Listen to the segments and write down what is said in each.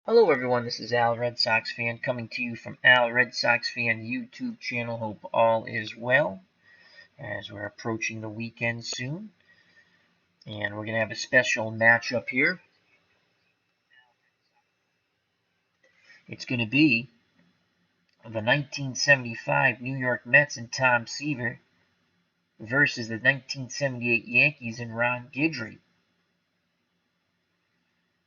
Hello everyone, this is Al Red Sox Fan coming to you from Al Red Sox Fan YouTube channel. Hope all is well as we're approaching the weekend soon. And we're going to have a special matchup here. It's going to be the 1975 New York Mets and Tom Seaver versus the 1978 Yankees and Ron Guidry.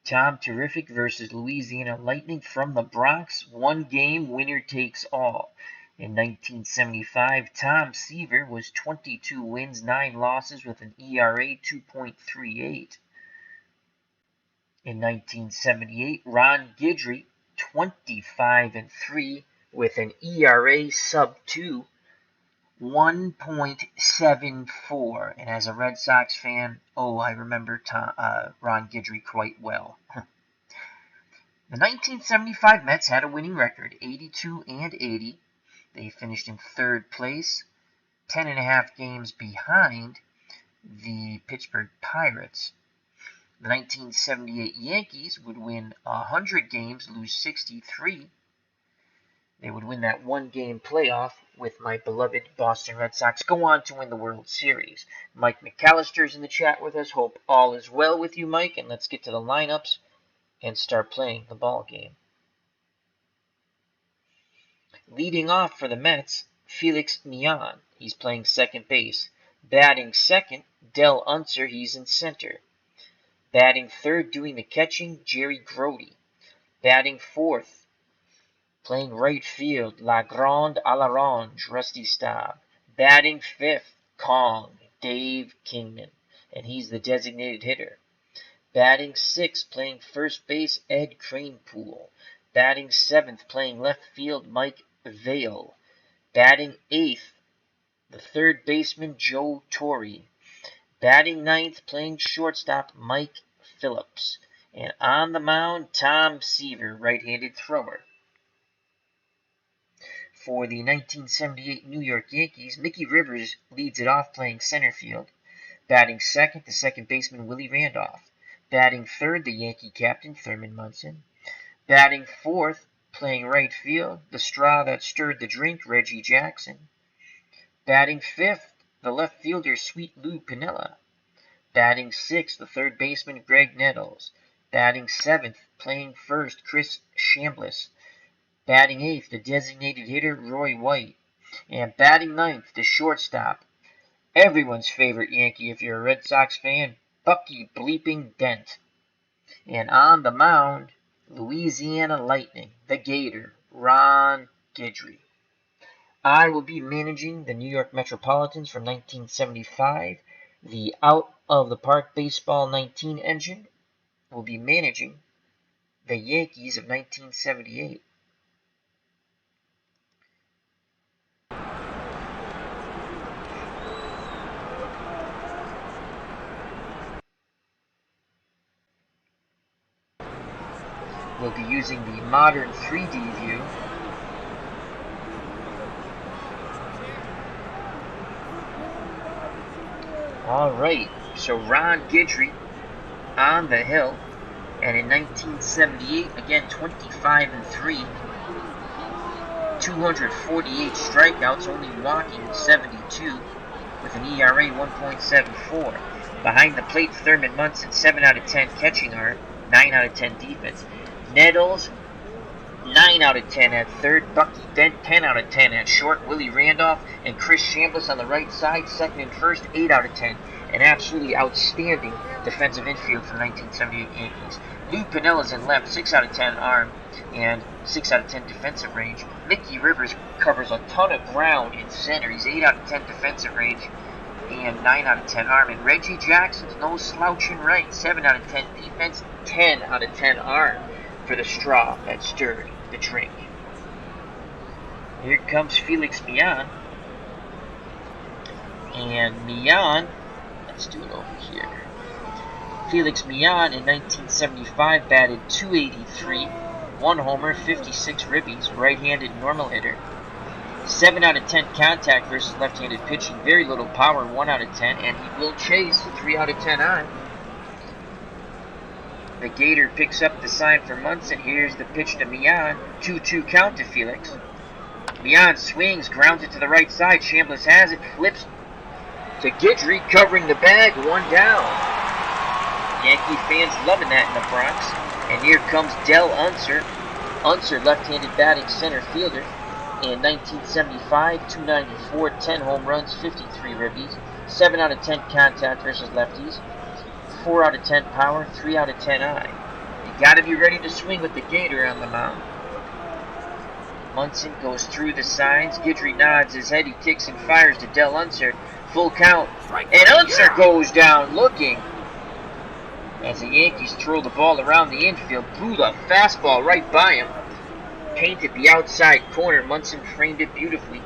Tom Terrific versus Louisiana Lightning from the Bronx. One game, winner takes all. In 1975, Tom Seaver was 22 wins, 9 losses with an ERA 2.38. In 1978, Ron Guidry, 25-3 with an ERA sub 2, 1.74. And as a Red Sox fan, I remember Ron Guidry quite well. The 1975 Mets had a winning record, 82-80. They finished in third place, 10.5 games behind the Pittsburgh Pirates. The 1978 Yankees would win 100 games, lose 63. They would win that one-game playoff with my beloved Boston Red Sox. Go on to win the World Series. Mike McAllister's in the chat with us. Hope all is well with you, Mike. And let's get to the lineups and start playing the ball game. Leading off for the Mets, Felix Millan. He's playing second base. Batting second, Del Unser. He's in center. Batting third, doing the catching, Jerry Grody. Batting fourth, playing right field, La Grande à l'Orange, Rusty Staub. Batting fifth, Kong, Dave Kingman, and he's the designated hitter. Batting sixth, playing first base, Ed Kranepool. Batting seventh, playing left field, Mike Vail. Batting eighth, the third baseman, Joe Torre. Batting ninth, playing shortstop, Mike Phillips. And on the mound, Tom Seaver, right-handed thrower. For the 1978 New York Yankees, Mickey Rivers leads it off playing center field. Batting second, the second baseman, Willie Randolph. Batting third, the Yankee captain, Thurman Munson. Batting fourth, playing right field, the straw that stirred the drink, Reggie Jackson. Batting fifth, the left fielder, Sweet Lou Piniella. Batting sixth, the third baseman, Greg Nettles. Batting seventh, playing first, Chris Chambliss. Batting eighth, the designated hitter, Roy White. And batting ninth, the shortstop, everyone's favorite Yankee if you're a Red Sox fan, Bucky Bleeping Dent. And on the mound, Louisiana Lightning, the Gator, Ron Guidry. I will be managing the New York Metropolitans from 1975. The Out of the Park Baseball 19 engine will be managing the Yankees of 1978. We'll be using the modern 3D view. Alright, so Ron Guidry on the hill, and in 1978, again 25-3, 248 strikeouts, only walking 72, with an ERA 1.74. Behind the plate, Thurman Munson, 7 out of 10 catching arm, 9 out of 10 defense. Nettles, 9 out of 10 at third. Bucky Dent, 10 out of 10 at short. Willie Randolph and Chris Chambliss on the right side, second and first, 8 out of 10. An absolutely outstanding defensive infield from 1978 Yankees. Lou Piniella's in left, 6 out of 10 arm and 6 out of 10 defensive range. Mickey Rivers covers a ton of ground in center. He's 8 out of 10 defensive range and 9 out of 10 arm. And Reggie Jackson's no slouch in right, 7 out of 10 defense, 10 out of 10 arm for the straw that stirred the drink. Here comes Felix Millan. And Millan, let's do it over here. Felix Millan in 1975 batted .283, 1 homer, 56 ribbies, right-handed normal hitter. 7 out of 10 contact versus left-handed pitching, very little power, 1 out of 10, and he will chase 3 out of 10 on. The Gator picks up the sign for Munson. Here's the pitch to Mian. 2-2 count to Felix. Mian swings, grounds it to the right side. Chambliss has it, flips to Guidry, covering the bag, 1 down. Yankee fans loving that in the Bronx. And here comes Del Unser. Unser, left-handed batting center fielder. In 1975, 294, 10 home runs, 53 ribbies, 7 out of 10 contact versus lefties, 4 out of 10 power, 3 out of 10 eye. You gotta be ready to swing with the Gator on the mound. Munson goes through the signs. Guidry nods his head. He kicks and fires to Del Unser. Full count. And Unser goes down looking. As the Yankees throw the ball around the infield, blew the fastball right by him. Painted the outside corner. Munson framed it beautifully.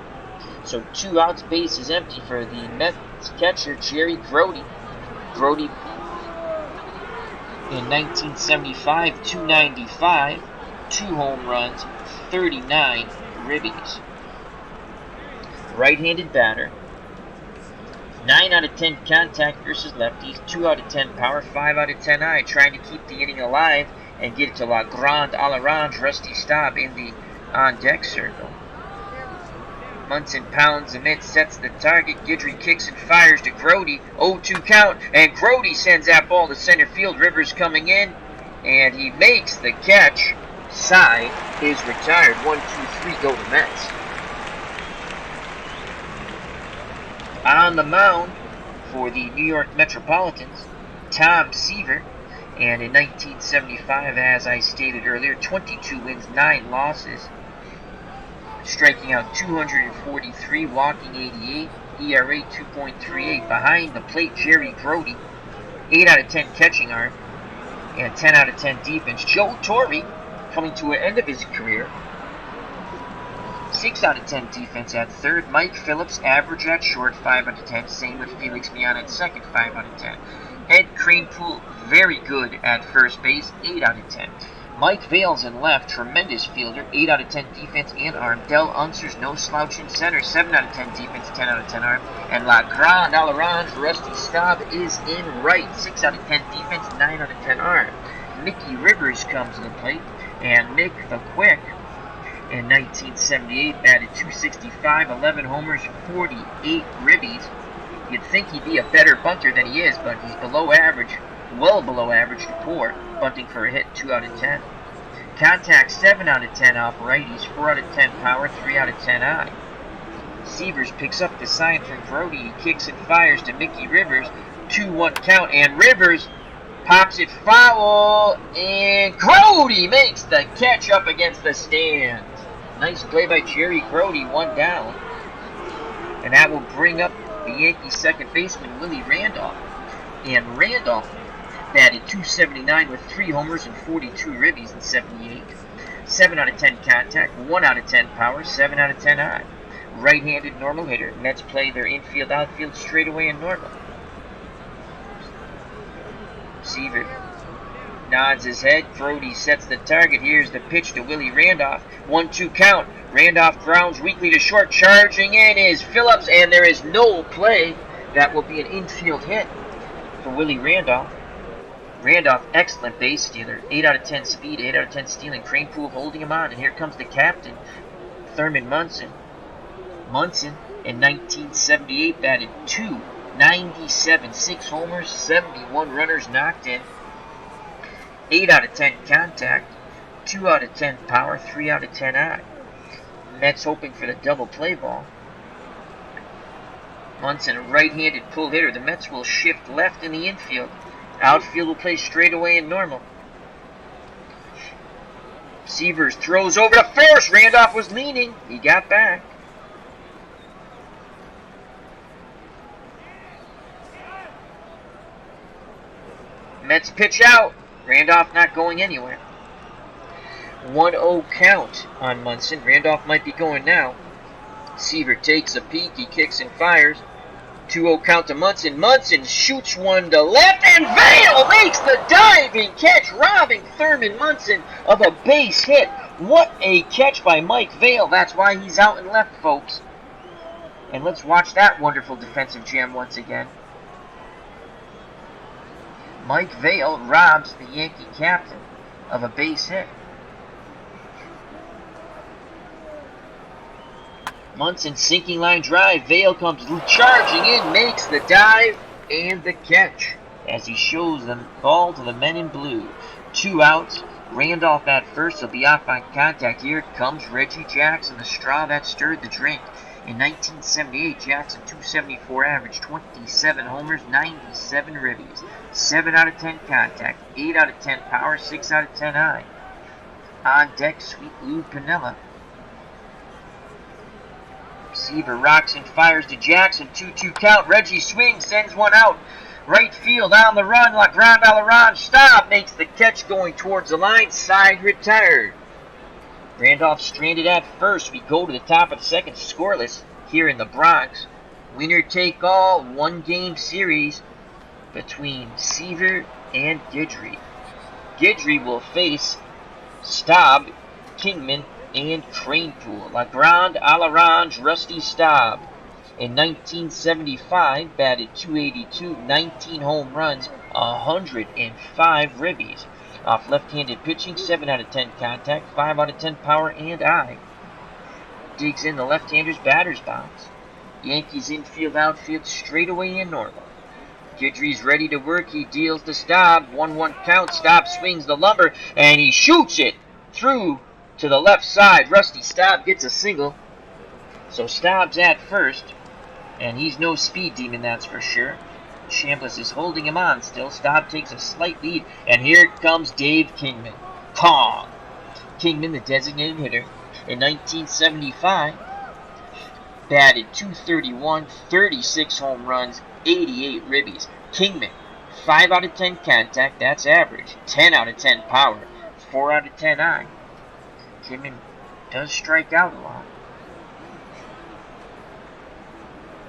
So 2 outs, base is empty for the Mets catcher, Jerry Grote. Grote in 1975, 295, 2 home runs, 39 ribbies. Right-handed batter. 9 out of 10 contact versus lefties, 2 out of 10 power, 5 out of 10 eye, trying to keep the inning alive and get it to La Grande Orange, Rusty Staub in the on-deck circle. Munson pounds the mitt, sets the target. Guidry kicks and fires to Grote. 0-2 count, and Grote sends that ball to center field. Rivers coming in, and he makes the catch. Side is retired. 1-2-3 go to Mets. On the mound for the New York Metropolitans, Tom Seaver. And in 1975, as I stated earlier, 22 wins, 9 losses. Striking out 243, walking 88, ERA 2.38. Behind the plate, Jerry Grote, 8 out of 10 catching arm, and 10 out of 10 defense. Joe Torre, coming to an end of his career, 6 out of 10 defense at third. Mike Phillips, average at short, 5 out of 10. Same with Felix Mian at second, 5 out of 10. Ed Kranepool, very good at first base, 8 out of 10. Mike Vales in left, tremendous fielder, 8 out of 10 defense and arm. Del Unser's no slouch in center, 7 out of 10 defense, 10 out of 10 arm. And La Grande Orange, Rusty Staub is in right, 6 out of 10 defense, 9 out of 10 arm. Mickey Rivers comes to the plate, and Mick the Quick in 1978 batted .265, 11 homers, 48 ribbies. You'd think he'd be a better bunter than he is, but he's below average, well below average to poor, bunting for a hit, 2 out of 10. Contact, 7 out of 10 off righties, 4 out of 10 power, 3 out of 10 eye. Sievers picks up the sign from Grote. He kicks and fires to Mickey Rivers, 2-1 count, and Rivers pops it foul, and Grote makes the catch up against the stands. Nice play by Jerry Grote, 1 down. And that will bring up the Yankees second baseman, Willie Randolph. And Randolph batted .279 with 3 homers and 42 ribbies in 78. 7 out of 10 contact, 1 out of 10 power, 7 out of 10 eye. Right-handed normal hitter. Mets play their infield, outfield straightaway and normal. Seaver nods his head. Grote sets the target. Here's the pitch to Willie Randolph. 1-2 count. Randolph grounds weakly to short. Charging in is Phillips, and there is no play. That will be an infield hit for Willie Randolph. Randolph, excellent base stealer. 8 out of 10 speed, 8 out of 10 stealing. Kranepool holding him on, and here comes the captain, Thurman Munson. Munson in 1978 batted .297, 6 homers, 71 runners knocked in. 8 out of 10 contact, 2 out of 10 power, 3 out of 10 eye. Mets hoping for the double play ball. Munson, a right-handed pull hitter. The Mets will shift left in the infield. Outfield will play straightaway and normal. Seavers throws over to first. Randolph was leaning. He got back. Mets pitch out. Randolph not going anywhere. 1-0 count on Munson. Randolph might be going now. Seaver takes a peek. He kicks and fires. 2-0 count to Munson. Munson shoots one to left, and Vale makes the diving catch, robbing Thurman Munson of a base hit. What a catch by Mike Vale. That's why he's out and left, folks. And let's watch that wonderful defensive jam once again. Mike Vail robs the Yankee captain of a base hit. Munson sinking line drive. Vail comes charging in, makes the dive and the catch as he shows the ball to the men in blue. 2 outs. Randolph at first will be off on contact. Here comes Reggie Jackson, the straw that stirred the drink. In 1978, Jackson, .274 average, 27 homers, 97 ribbies, 7 out of 10 contact, 8 out of 10 power, 6 out of 10 eye. On deck, Sweet Lou Piniella. Seaver rocks and fires to Jackson, 2-2 count. Reggie swings, sends one out. Right field on the run, ground a la Ron. Staub makes the catch going towards the line. Side retired. Randolph stranded at first. We go to the top of the second, scoreless here in the Bronx. Winner take all, 1-game series between Seaver and Guidry. Guidry will face Staub, Kingman, and Cranepool. Legrand, Alarange, Rusty Staub. In 1975, batted .282, 19 home runs, 105 ribbies. Off left-handed pitching, 7 out of 10 contact, 5 out of 10 power and eye. Digs in the left-hander's batter's box. Yankees infield, outfield, straightaway and normal. Guidry's ready to work. He deals to Staub. 1-1 count. Staub swings the lumber, and he shoots it through to the left side. Rusty Staub gets a single. So Staub's at first, and he's no speed demon, that's for sure. Chambliss is holding him on still. Staub takes a slight lead, and here comes Dave Kingman. Pong! Kingman, the designated hitter, in 1975, batted .231, 36 home runs, 88 ribbies. Kingman, 5 out of 10 contact, that's average. 10 out of 10 power, 4 out of 10 eye. Kingman does strike out a lot.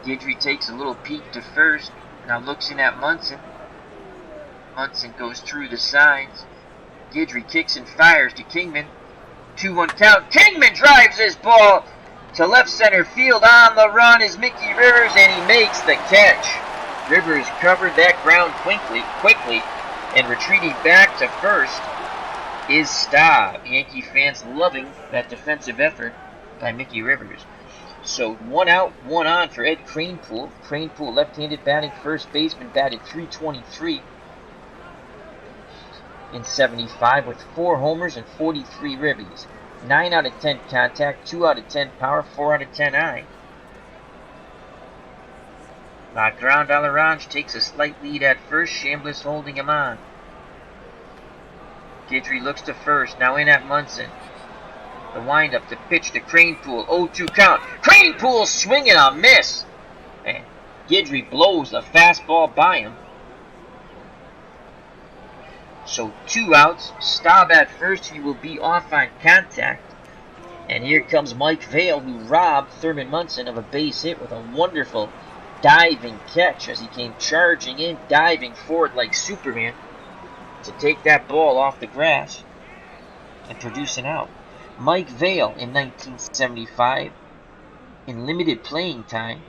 Guidry takes a little peek to first. Now looks in at Munson. Munson goes through the signs. Guidry kicks and fires to Kingman. 2-1 count. Kingman drives his ball to left center field. On the run is Mickey Rivers, and he makes the catch. Rivers covered that ground quickly, and retreating back to first is Staub. Yankee fans loving that defensive effort by Mickey Rivers. So 1 out, 1 on for Ed Cranepool. Cranepool, left-handed batting first baseman, batted .323 in 75 with 4 homers and 43 ribbies. 9 out of 10 contact, 2 out of 10 power, 4 out of 10 eye. Legrand Alarange takes a slight lead at first. Chambliss holding him on. Guidry looks to first, now in at Munson. The windup, the pitch to Cranepool, 0-2 count. Cranepool swinging a miss. And Guidry blows a fastball by him. So 2 outs. Staub at first. He will be off on contact. And here comes Mike Vail, who robbed Thurman Munson of a base hit with a wonderful diving catch as he came charging in, diving forward like Superman to take that ball off the grass and produce an out. Mike Vail in 1975, in limited playing time,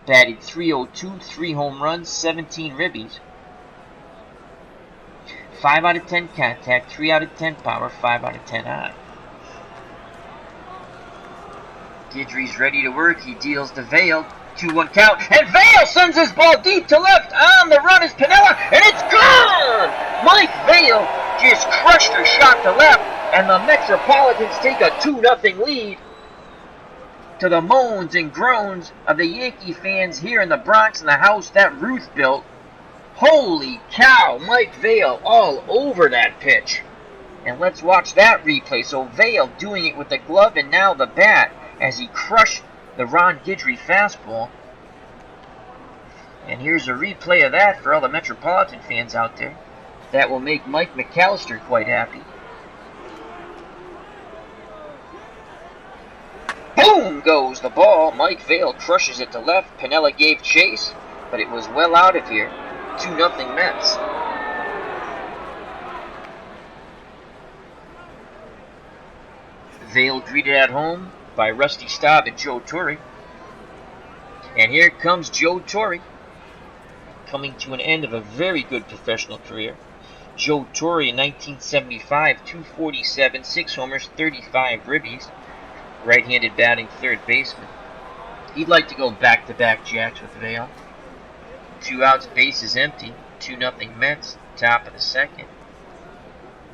batted .302, 3 home runs, 17 ribbies. 5 out of 10 contact, 3 out of 10 power, 5 out of 10 eye. Guidry's ready to work. He deals to Vail. 2-1 count, and Vail sends his ball deep to left. On the run is Piniella, and it's gone! Mike Vail just crushed a shot to left, and the Metropolitans take a 2-0 lead, to the moans and groans of the Yankee fans here in the Bronx in the house that Ruth built. Holy cow, Mike Vail all over that pitch. And let's watch that replay. So Vail doing it with the glove and now the bat as he crushed the Ron Guidry fastball. And here's a replay of that for all the Metropolitan fans out there. That will make Mike McAllister quite happy. Boom goes the ball. Mike Vail crushes it to left. Piniella gave chase, but it was well out of here. 2-0 Mets. Vail greeted at home by Rusty Staub and Joe Torre. And here comes Joe Torre. coming to an end of a very good professional career. Joe Torre in 1975, 247, 6 homers, 35 ribbies. Right-handed batting third baseman. He'd like to go back-to-back jacks with Vail. 2 outs, bases empty. 2-0 Mets, top of the second.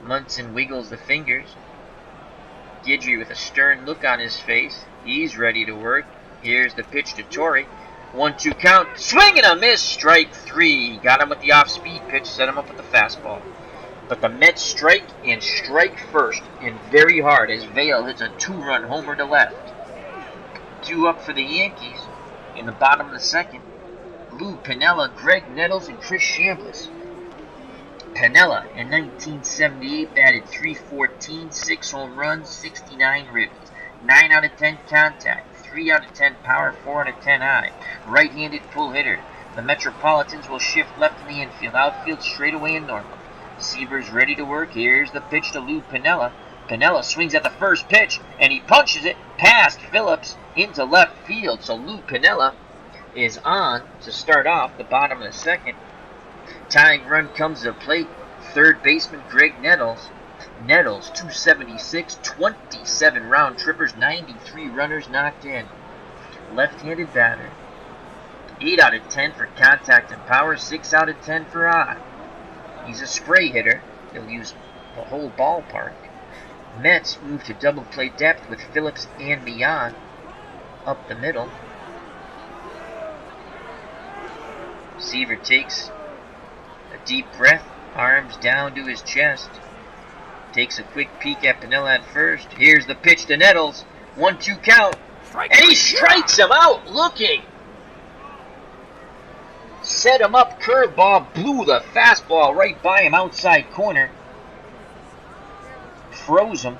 Munson wiggles the fingers. Guidry with a stern look on his face. He's ready to work. Here's the pitch to Torre. 1-2 count. Swing and a miss. Strike 3. Got him with the off-speed pitch. Set him up with the fastball. But the Mets strike and strike first and very hard as Vail hits a 2-run homer to left. 2 up for the Yankees in the bottom of the second. Lou Piniella, Greg Nettles, and Chris Chambliss. Piniella in 1978 batted .314, 6 home runs, 69 ribbies, 9 out of 10 contact, 3 out of 10 power, 4 out of 10 high. Right-handed pull hitter. The Metropolitans will shift left in the infield, outfield straightaway and normal. Seaver's ready to work. Here's the pitch to Lou Piniella. Piniella swings at the first pitch, and he punches it past Phillips into left field. So Lou Piniella is on to start off the bottom of the second. Tying run comes to the plate. Third baseman Greg Nettles. Nettles, 276, 27 round trippers, 93 runners knocked in. Left-handed batter. 8 out of 10 for contact and power, 6 out of 10 for eye. He's a spray hitter. He'll use the whole ballpark. Mets move to double play depth with Phillips and Millan up the middle. Seaver takes a deep breath, arms down to his chest. Takes a quick peek at Piniella at first. Here's the pitch to Nettles. 1-2 count. And he strikes him out looking. Set him up, curveball, blew the fastball right by him outside corner. Froze him.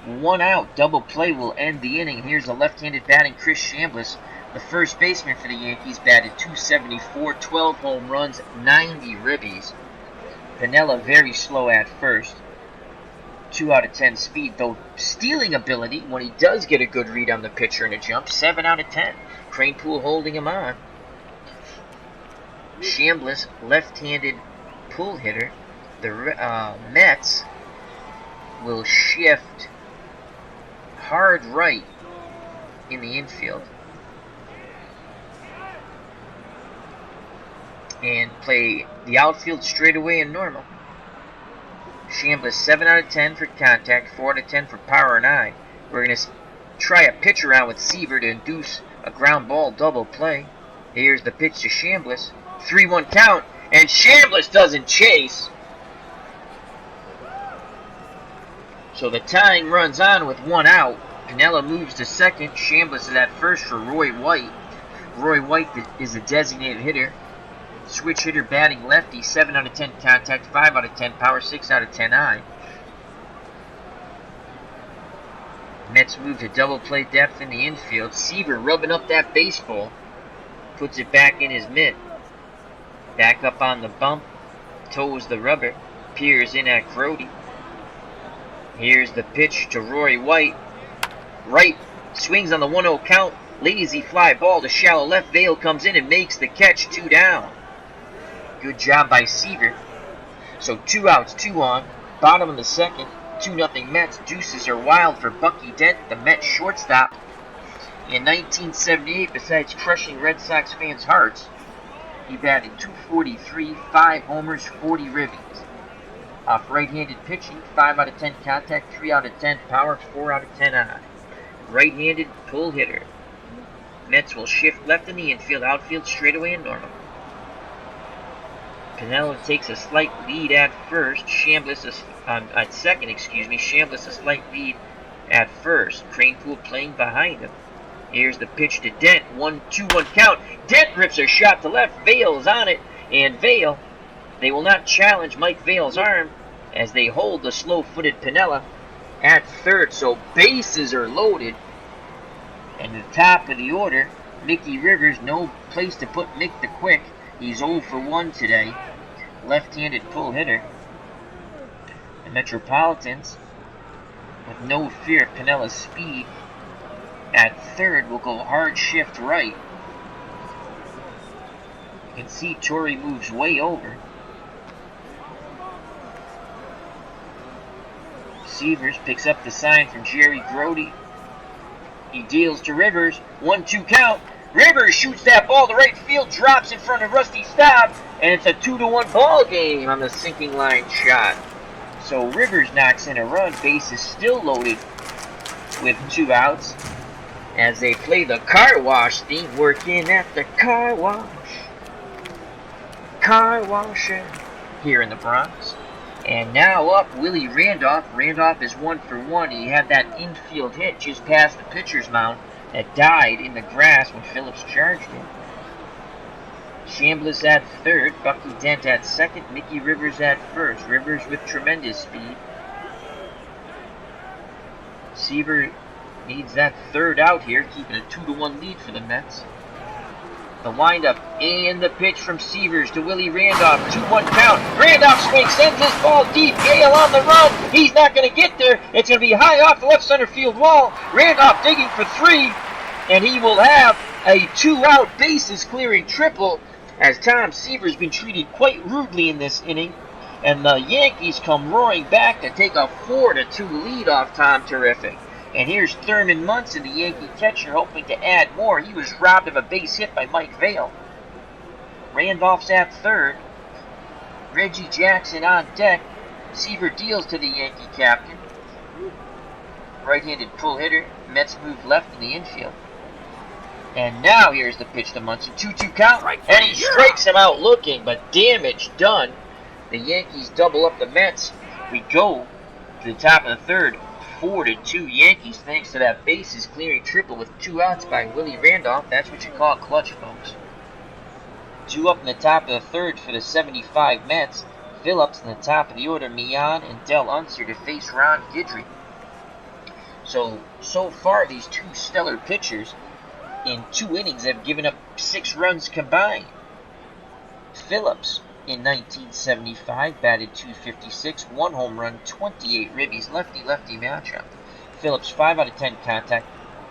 1 out, double play will end the inning. Here's a left-handed batting Chris Chambliss. The first baseman for the Yankees batted .274, 12 home runs, 90 ribbies. Piniella very slow at first. 2 out of 10 speed, though stealing ability when he does get a good read on the pitcher in a jump. 7 out of 10. Cranepool holding him on. Chambliss, left-handed pull hitter. The Mets will shift hard right in the infield and play the outfield straightaway and normal. Chambliss, 7 out of 10 for contact, 4 out of 10 for power and eye. We're going to try a pitch around with Seaver to induce a ground ball double play. Here's the pitch to Chambliss. 3-1 count, and Chambliss doesn't chase. So the tying runs on with 1 out. Piniella moves to second. Chambliss is at first for Roy White. Roy White is a designated hitter. Switch hitter batting lefty. 7 out of 10 contact, 5 out of 10 power, 6 out of 10 eye. Mets move to double play depth in the infield. Seaver rubbing up that baseball. Puts it back in his mitt. Back up on the bump. Toes the rubber. Peers in at Crody. Here's the pitch to Roy White. Right. Swings on the 1-0 count. Lazy fly ball to shallow left. Vail comes in and makes the catch. 2 down. Good job by Seaver. So 2 outs, 2 on. Bottom of the second. 2-0 Mets. Deuces are wild for Bucky Dent, the Mets shortstop. In 1978, besides crushing Red Sox fans' hearts, he batted .243, 5 homers, 40 ribbies. Off right-handed pitching, 5 out of 10 contact, 3 out of 10 power, 4 out of 10 eye. Right-handed pull hitter. Mets will shift left in the infield, outfield straightaway and normal. Piniella takes a slight lead at first. Chambliss at second, Chambliss a slight lead at first. Cranepool playing behind him. Here's the pitch to Dent. 1-2-1 count. Dent rips a shot to left. Vail is on it. And Vail, they will not challenge Mike Vail's arm as they hold the slow-footed Piniella at third. So bases are loaded. And at the top of the order, Mickey Rivers, no place to put Mick the Quick. He's 0 for 1 today. Left-handed pull hitter. The Metropolitans, with no fear of Piniella's speed, at third will go hard shift right. You can see Torrey moves way over. Seavers picks up the sign from Jerry Grody. He deals to Rivers. 1-2 count. Rivers shoots that ball to right field, drops in front of Rusty Staub, and it's a 2-1 ball game on the sinking line shot. So Rivers knocks in a run. Base is still loaded with 2 outs as they play the car wash theme, working at the car wash. Car washer here in the Bronx. And now up, Willie Randolph. Randolph is 1 for 1. He had that infield hit just past the pitcher's mound that died in the grass when Phillips charged him. Chambliss at third, Bucky Dent at second, Mickey Rivers at first. Rivers with tremendous speed. Seaver needs that third out here, keeping a 2-1 lead for the Mets. The windup and the pitch from Seavers to Willie Randolph. 2-1 count. Randolph swings, sends his ball deep. Gale on the run. He's not going to get there. It's going to be high off the left center field wall. Randolph digging for 3, and he will have a 2-out bases clearing triple, as Tom Seaver's been treated quite rudely in this inning. And the Yankees come roaring back to take a 4-2 lead off Tom Terrific. And here's Thurman Munson, the Yankee catcher, hoping to add more. He was robbed of a base hit by Mike Vail. Randolph's at third. Reggie Jackson on deck. Seaver deals to the Yankee captain. Right-handed pull hitter. Mets move left in the infield. And now here's the pitch to Munson. 2-2 count. And he strikes him out looking, but damage done. The Yankees double up the Mets. We go to the top of the third. 4-2 Yankees, thanks to that bases clearing triple with 2 outs by Willie Randolph. That's what you call clutch, folks. 2 up in the top of the third for the 75 Mets. Phillips in the top of the order, Millan and Del Unser to face Ron Guidry. So far, these 2 stellar pitchers in 2 innings have given up 6 runs combined. Phillips in 1975 batted .256, 1 home run, 28 ribbies, lefty-lefty matchup. Phillips 5 out of 10 contact,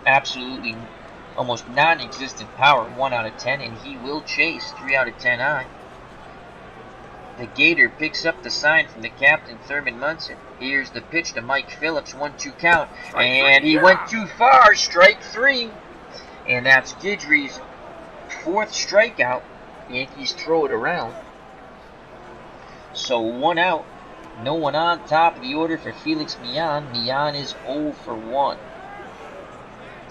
absolutely almost non-existent power, 1 out of 10, and he will chase 3 out of 10 on. The Gator picks up the sign from the captain, Thurman Munson. Here's the pitch to Mike Phillips, 1-2 count, and he went too far, strike 3. And that's Guidry's 4th strikeout. The Yankees throw it around. So 1 out, no one on. Top of the order for Felix Millan. Millan is 0 for 1.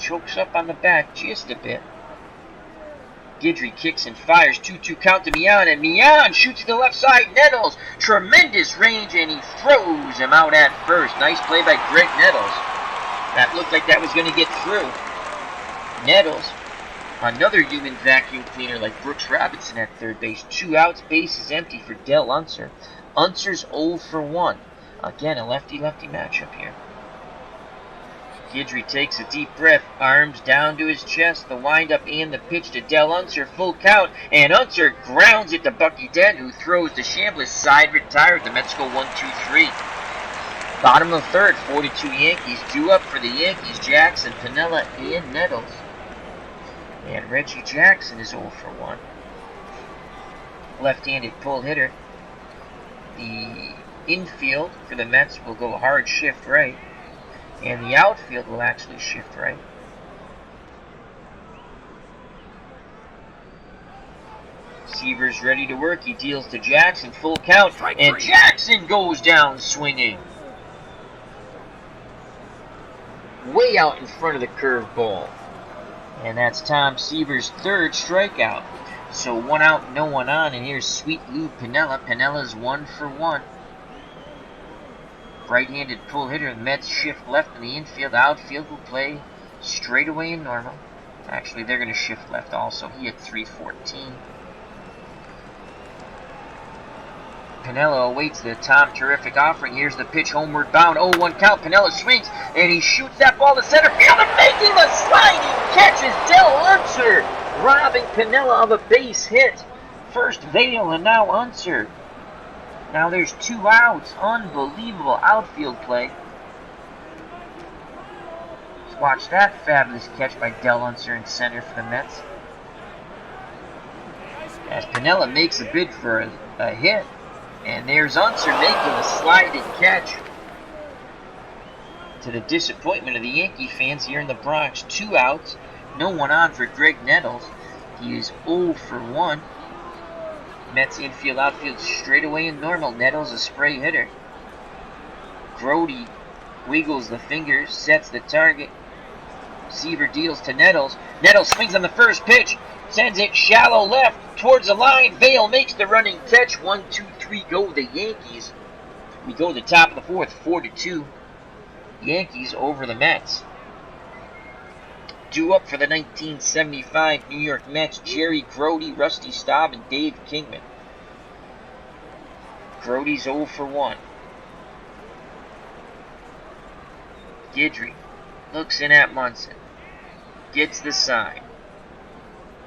Chokes up on the back just a bit. Guidry kicks and fires. 2-2 count to Millan, and Millan shoots to the left side. Nettles, tremendous range, and he throws him out at first. Nice play by Greg Nettles. That looked like that was going to get through. Nettles, another human vacuum cleaner like Brooks Robinson at third base. 2 outs, base is empty for Del Unser. Unser's 0 for 1. Again, a lefty-lefty matchup here. Guidry takes a deep breath, arms down to his chest, the windup and the pitch to Del Unser, full count, and Unser grounds it to Bucky Dent, who throws to Chambliss, side retired. The Mets go 1-2-3. Bottom of the third, 4-2 Yankees. 2 up for the Yankees, Jackson, Piniella, and Nettles. And Reggie Jackson is 0 for 1. Left-handed pull hitter. The infield for the Mets will go hard shift right. And the outfield will actually shift right. Seaver's ready to work. He deals to Jackson, full count. And Jackson goes down swinging. Way out in front of the curveball. And that's Tom Seaver's 3rd strikeout. So 1 out, no one on. And here's Sweet Lou Piniella. Pinella's 1 for 1. Right-handed pull hitter. The Mets shift left in the infield. Outfield will play straight away in normal. Actually, they're going to shift left also. He had .314. Piniella awaits the Tom Terrific offering. Here's the pitch, homeward bound, 0-1 count. Piniella swings, and he shoots that ball to center field, and making the sliding catch is Del Unser, robbing Piniella of a base hit. First Vail, and now Unser. Now there's 2 outs. Unbelievable outfield play. Let's watch that fabulous catch by Del Unser in center for the Mets. as Piniella makes a bid for a hit. And there's Unser making a sliding catch, to the disappointment of the Yankee fans here in the Bronx. 2 outs, no one on for Greg Nettles. He is 0 for 1. Mets infield, outfield straightaway and normal. Nettles a spray hitter. Grody wiggles the fingers, sets the target. Seaver deals to Nettles. Nettles swings on the first pitch, sends it shallow left towards the line. Vail makes the running catch. 1-2-3 go the Yankees. We go to the top of the fourth, 4-2. Yankees over the Mets. Due up for the 1975 New York Mets, Jerry Grody, Rusty Staub, and Dave Kingman. Grody's 0 for 1. Guidry looks in at Munson. Gets the sign.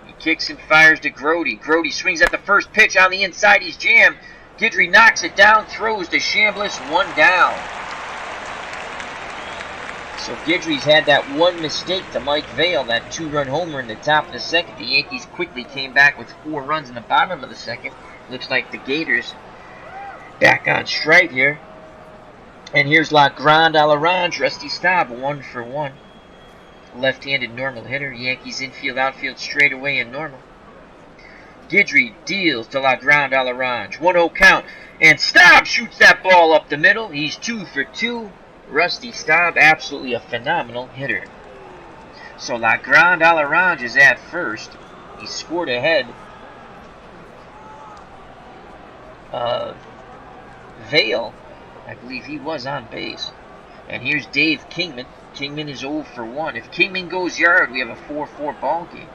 He kicks and fires to Grody. Grody swings at the first pitch on the inside. He's jammed. Guidry knocks it down, throws to Chambliss, 1 down. So Guidry's had that one mistake to Mike Vail, that 2-run homer in the top of the second. The Yankees quickly came back with 4 runs in the bottom of the second. Looks like the Gators back on stride here. And here's La Grande a l'Orange, Rusty Staub, 1 for 1. Left-handed normal hitter. Yankees infield, outfield straightaway and normal. Guidry deals to La Grande a l'Orange. 1-0 count. And Staub shoots that ball up the middle. He's 2 for 2. Rusty Staub, absolutely a phenomenal hitter. So La Grande a l'Orange is at first. He scored ahead of Vail. I believe he was on base. And here's Dave Kingman. Kingman is 0 for 1. If Kingman goes yard, we have a 4-4 ball game.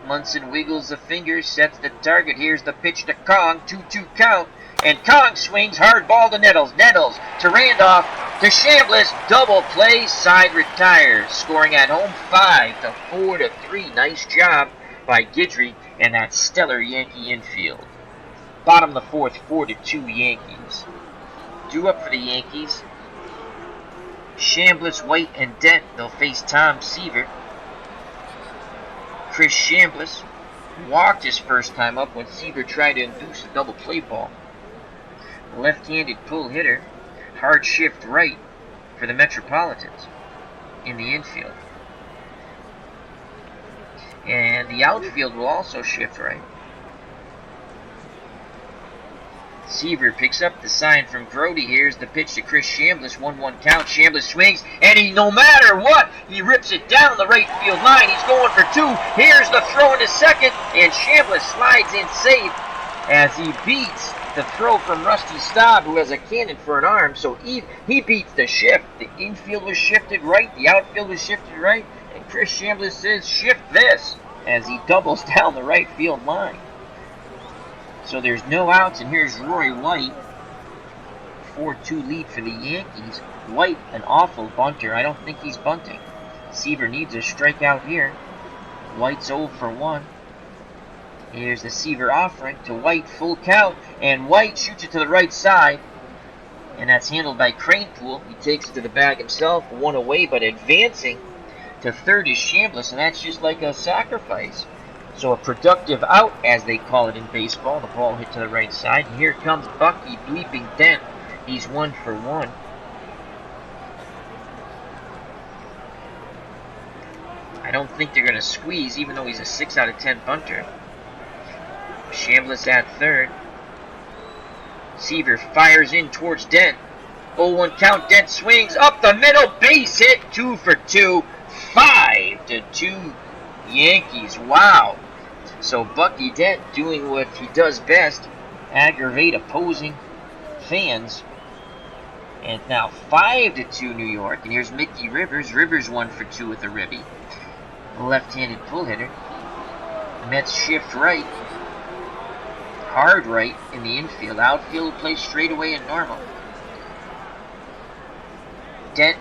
Munson wiggles the fingers, sets the target. Here's the pitch to Kong. 2-2 count. And Kong swings hard ball to Nettles. Nettles to Randolph to Chambliss. Double play, side retires. Scoring at home 5-4-3. Nice job by Guidry and that stellar Yankee infield. Bottom of the fourth, 4-2 Yankees. Due up for the Yankees, Chambliss, White, and Dent. They'll face Tom Seaver. Chris Chambliss walked his first time up when Seaver tried to induce a double play ball. Left-handed pull hitter, hard shift right for the Metropolitans in the infield. And the outfield will also shift right. Seaver picks up the sign from Grody. Here's the pitch to Chris Chambliss. 1-1 count. Chambliss swings, and he, no matter what, he rips it down the right field line. He's going for 2. Here's the throw into second, and Chambliss slides in safe as he beats the throw from Rusty Staub, who has a cannon for an arm. So he beats the shift. The infield was shifted right. The outfield was shifted right. And Chris Chambliss says, shift this, as he doubles down the right field line. So there's no outs, and here's Roy White. 4-2 lead for the Yankees. White, an awful bunter. I don't think he's bunting. Seaver needs a strikeout here. White's 0 for 1. Here's the Seaver offering to White, full count, and White shoots it to the right side. And that's handled by Cranepool. He takes it to the bag himself, 1 away, but advancing to third is Chambliss, and that's just like a sacrifice. So a productive out, as they call it in baseball. The ball hit to the right side. And here comes Bucky bleeping Dent. He's 1 for 1. I don't think they're going to squeeze, even though he's a 6 out of 10 bunter. Chambliss at third. Seaver fires in towards Dent. 0-1 count. Dent swings up the middle. Base hit. 2 for 2. 5-2 Yankees. Wow. So Bucky Dent doing what he does best, aggravate opposing fans. And now 5-2 New York. And here's Mickey Rivers. Rivers 1 for 2 with a ribby. Left-handed pull hitter. Mets shift right. Hard right in the infield. Outfield plays straightaway and normal. Dent,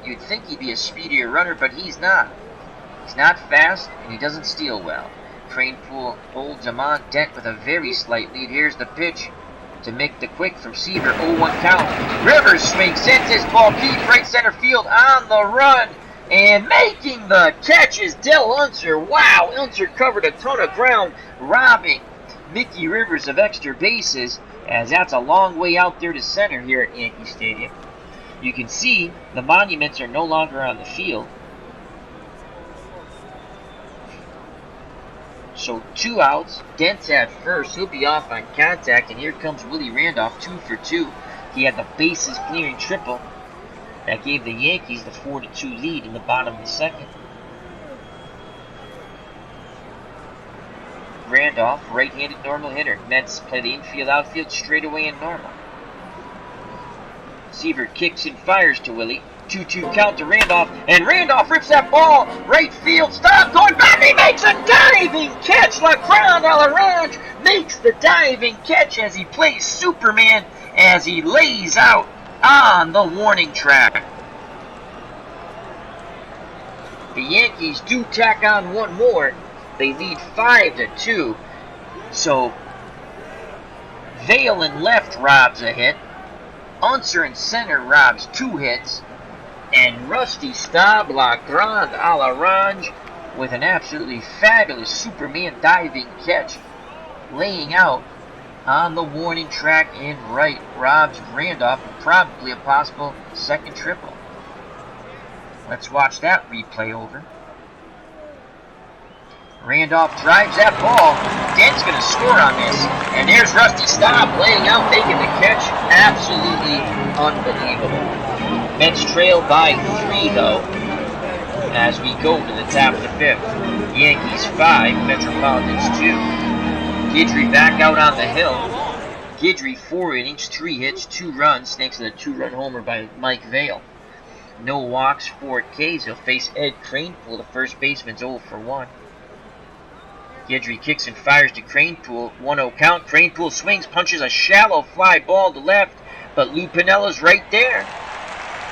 you'd think he'd be a speedier runner, but he's not. He's not fast, and he doesn't steal well. Cranepool holds him on. Dent with a very slight lead. Here's the pitch to make the quick from Seaver. 0-1 count. Rivers swings, sends his ball deep right center field on the run. And making the catch is Del Unser. Wow, Unser covered a ton of ground, robbing Mickey Rivers of extra bases, as that's a long way out there to center here at Yankee Stadium. You can see the monuments are no longer on the field. So 2 outs, Dent's at first, he'll be off on contact, and here comes Willie Randolph, 2 for 2. He had the bases clearing triple that gave the Yankees the 4-2 lead in the bottom of the second. Randolph, right-handed normal hitter. Mets play the infield outfield straight away in normal. Seaver kicks and fires to Willie. 2-2 count to Randolph, and Randolph rips that ball right field. Stop, going back, he makes a diving catch. La Grande a l'Orange makes the diving catch as he plays Superman as he lays out on the warning track. The Yankees do tack on one more. They lead 5-2. So Vail in left robs a hit. Unser in center robs 2 hits. And Rusty Staub, La Grande a l'Orange, with an absolutely fabulous Superman diving catch, laying out on the warning track in right, robs Randolph, and probably a possible second triple. Let's watch that replay over. Randolph drives that ball. Dent's going to score on this. And there's Rusty Staub laying out, making the catch. Absolutely unbelievable. Mets trail by 3, though, as we go to the top of the 5th. Yankees 5, Metropolitans 2. Guidry back out on the hill. Guidry 4 innings, 3 hits, 2 runs, thanks to the 2-run homer by Mike Vail. No walks, 4 Ks. He'll face Ed Kranepool, the first baseman's 0 for 1. Guidry kicks and fires to Kranepool. 1-0 count. Kranepool swings, punches a shallow fly ball to left, but Lou Piniella's right there.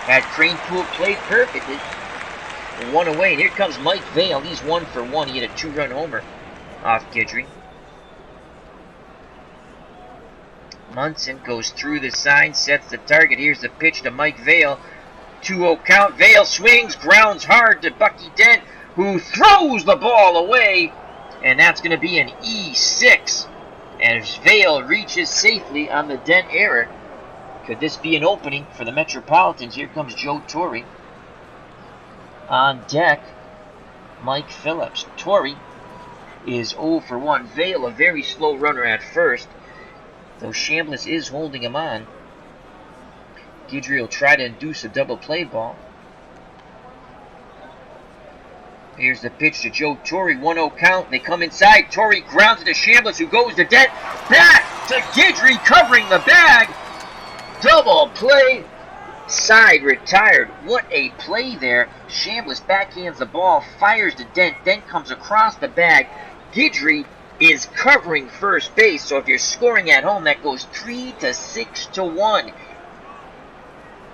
Had Kranepool played perfectly. 1 away. And here comes Mike Vail. He's 1 for 1. He had a 2-run homer off Guidry. Munson goes through the sign, sets the target. Here's the pitch to Mike Vail. 2-0 count. Vail swings, grounds hard to Bucky Dent, who throws the ball away. And that's going to be an E6 as Vail reaches safely on the Dent error. Could this be an opening for the Metropolitans? Here comes Joe Torre. On deck, Mike Phillips. Torre is 0 for 1. Vail, a very slow runner at first, though Chambliss is holding him on. Guidry will try to induce a double play ball. Here's the pitch to Joe Torre, 1-0 count. They come inside. Torre grounds it to Chambliss, who goes to Dent. Back to Guidry, covering the bag. Double play. Side retired. What a play there. Chambliss backhands the ball, fires to Dent. Dent comes across the bag. Guidry is covering first base. So if you're scoring at home, that goes 3-6-1.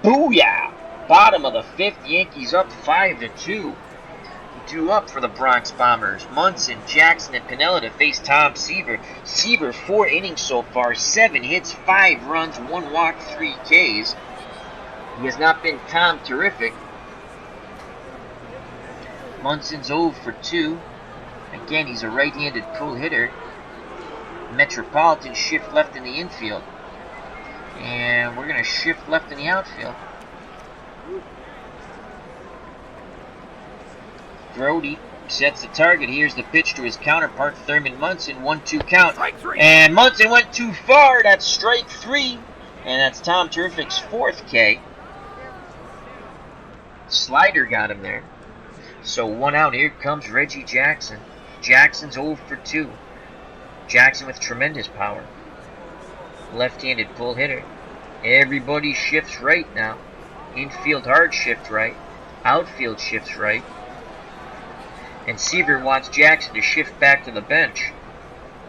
Booyah! Bottom of the 5th, Yankees up 5-2. Due up for the Bronx Bombers. Munson, Jackson, and Piniella to face Tom Seaver. Seaver, 4 innings so far, 7 hits, 5 runs, 1 walk, 3 Ks. He has not been Tom terrific. Munson's 0 for 2. Again, he's a right-handed pull hitter. Metropolitan shift left in the infield. And we're going to shift left in the outfield. Brody sets the target. Here's the pitch to his counterpart, Thurman Munson. 1-2 count. And Munson went too far. That's strike 3. And that's Tom Terrific's 4th K. Slider got him there. So 1 out. Here comes Reggie Jackson. Jackson's 0 for 2. Jackson with tremendous power. Left-handed pull hitter. Everybody shifts right now. Infield hard shift right. Outfield shifts right. And Seaver wants Jackson to shift back to the bench.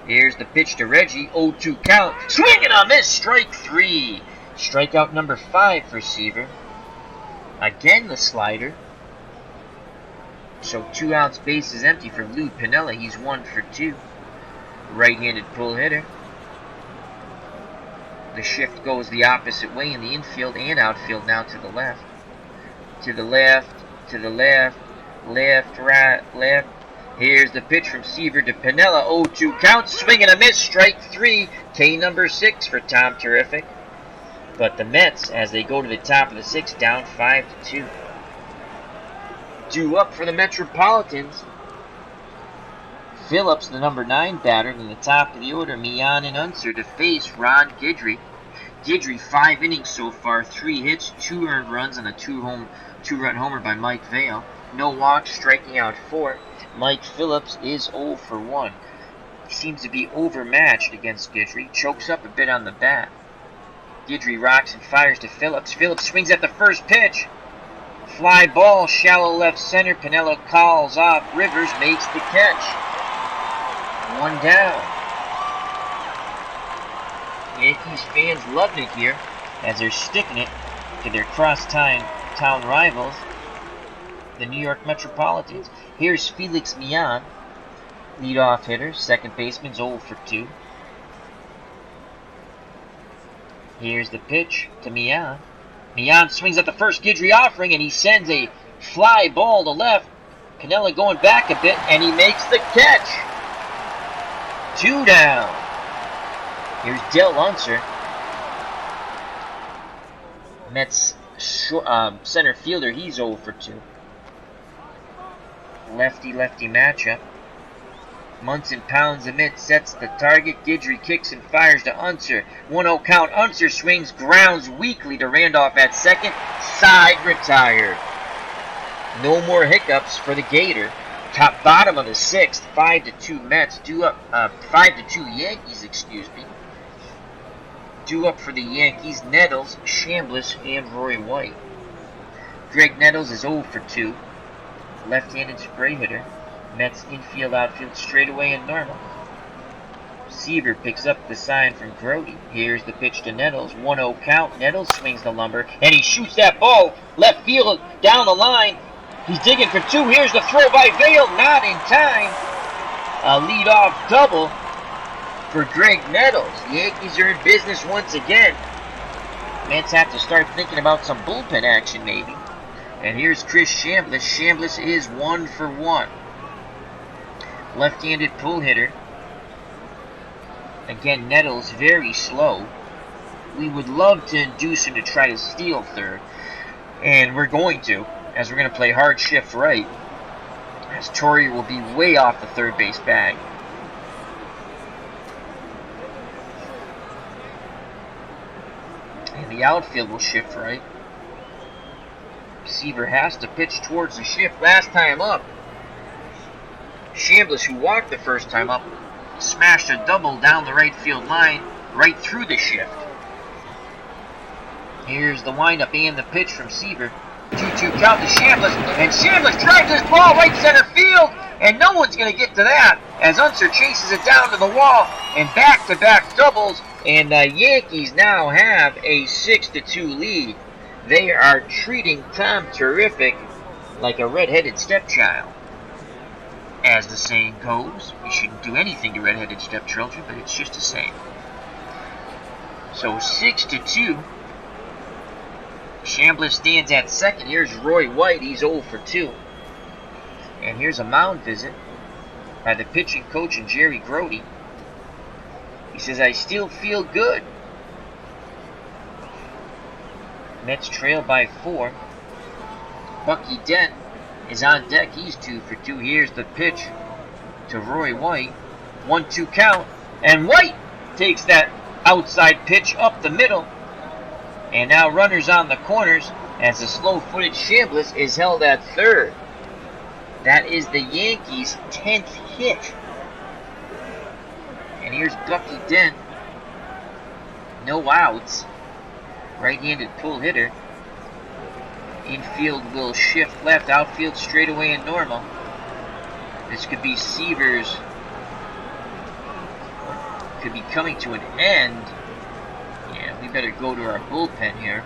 Here's the pitch to Reggie. 0-2 count. Swing and a miss. Strike 3. Strikeout number 5 for Seaver. Again the slider. So 2 outs, base is empty for Lou Piniella. He's 1 for 2. Right-handed pull hitter. The shift goes the opposite way in the infield and outfield now to the left. To the left. to the left, right, left. Here's the pitch from Seaver to Piniella. 0-2 count, swing and a miss, strike 3. K number 6 for Tom Terrific. But the Mets, as they go to the top of the 6th, down 5-2. Due up for the Metropolitans. Phillips, the number 9 batter, in the top of the order, Mian and Unser to face Ron Guidry. Guidry, 5 innings so far, 3 hits, 2 earned runs, and a 2-run homer by Mike Vail. No walks, striking out 4. Mike Phillips is 0 for 1. He seems to be overmatched against Guidry. Chokes up a bit on the bat. Guidry rocks and fires to Phillips. Phillips swings at the first pitch. Fly ball, shallow left center. Piniella calls off. Rivers makes the catch. 1 down. Yankees fans loving it here as they're sticking it to their crosstown rivals, the New York Metropolitans. Here's Felix Mian, leadoff hitter, second baseman's 0 for 2. Here's the pitch to Mian. Mian swings at the first Guidry offering, and he sends a fly ball to left. Piniella going back a bit, and he makes the catch. 2 down. Here's Del Unser. Mets center fielder, he's 0 for 2. Lefty-lefty matchup. Munson pounds the mitt, sets the target. Guidry kicks and fires to Unser. 1-0 count. Unser swings, grounds weakly to Randolph at second. Side retired. No more hiccups for the Gator. Bottom of the 6th, 5-2 Mets. 5-2 Yankees, excuse me. Due up for the Yankees, Nettles, Chambliss, and Roy White. Greg Nettles is 0 for 2. Left-handed spray hitter. Mets infield, outfield, straightaway and normal. Seaver picks up the sign from Grody. Here's the pitch to Nettles. 1-0 count. Nettles swings the lumber, and he shoots that ball left field down the line. He's digging for 2. Here's the throw by Vail. Not in time. A leadoff double for Greg Nettles. The Yankees are in business once again. Mets have to start thinking about some bullpen action maybe. And here's Chris Chambliss. Chambliss is 1 for 1. Left-handed pull hitter. Again, Nettles very slow. We would love to induce him to try to steal third. And we're going to, as we're going to play hard shift right. As Torrey will be way off the third base bag. And the outfield will shift right. Seaver has to pitch towards the shift. Last time up, Chambliss, who walked the first time up, smashed a double down the right field line, right through the shift. Here's the windup and the pitch from Seaver. 2-2 count to Chambliss, and Chambliss drives this ball right center field, and no one's going to get to that as Unser chases it down to the wall, and back-to-back doubles, and the Yankees now have a 6-2 lead. They are treating Tom Terrific like a red-headed stepchild. As the saying goes, you shouldn't do anything to red-headed stepchildren, but it's just a saying. So 6-2. Chambliss stands at second. Here's Roy White. He's 0 for 2. And here's a mound visit by the pitching coach and Jerry Grody. He says, I still feel good. Mets trail by 4. Bucky Dent is on deck. He's 2 for 2. Here's the pitch to Roy White. 1-2 count. And White takes that outside pitch up the middle. And now runners on the corners as the slow-footed Chambliss is held at third. That is the Yankees' 10th hit. And here's Bucky Dent. No outs. Right-handed pull hitter. Infield will shift left, outfield straightaway and normal. This could be Seaver's. Could be coming to an end. Yeah, we better go to our bullpen here.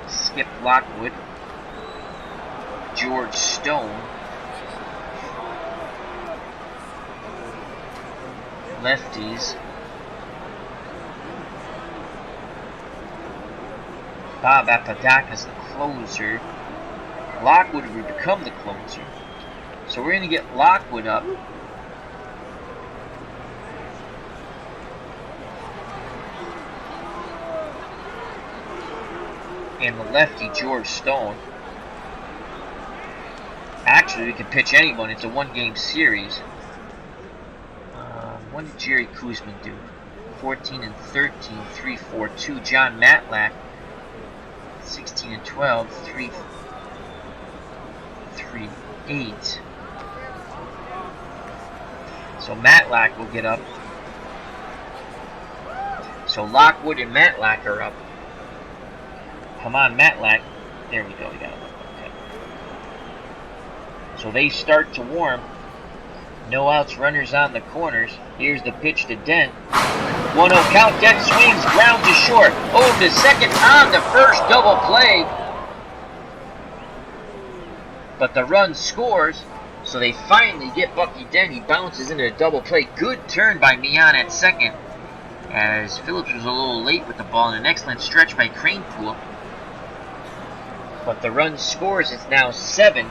Skip Lockwood. George Stone. Lefties. Bob Apodaca's the closer. Lockwood would become the closer. So we're going to get Lockwood up. And the lefty, George Stone. Actually, we can pitch anyone. It's a one-game series. What did Jerry Kuzman do? 14 and 13, 3.42. John Matlack, 16 and 12, 3.38. So Matlack will get up. So Lockwood and Matlack are up. Come on, Matlack. There we go. We got him up. Okay. So they start to warm. No outs, runners on the corners. Here's the pitch to Dent. 1-0 count. Dent swings, ground to short. Over to second on the first double play. But the run scores, so they finally get Bucky Dent. He bounces into a double play. Good turn by Mian at second, as Phillips was a little late with the ball, and an excellent stretch by Cranepool. But the run scores. It's now 7-2.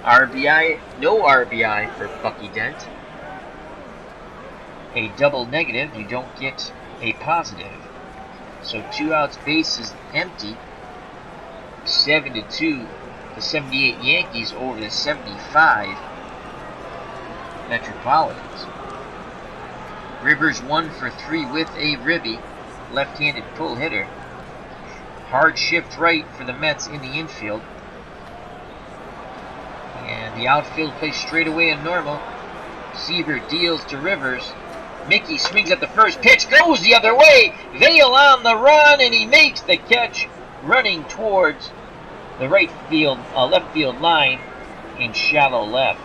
RBI, no RBI for Bucky Dent. A double negative, you don't get a positive. So 2 outs, bases empty. 7-2, the 78 Yankees over the 75 Metropolitans. Rivers 1 for 3 with a ribby, left-handed pull hitter. Hard shift right for the Mets in the infield. And the outfield plays straight away and normal. Seaver deals to Rivers. Mickey swings at the first pitch, goes the other way. Vail on the run, and he makes the catch, running towards the left field line in shallow left.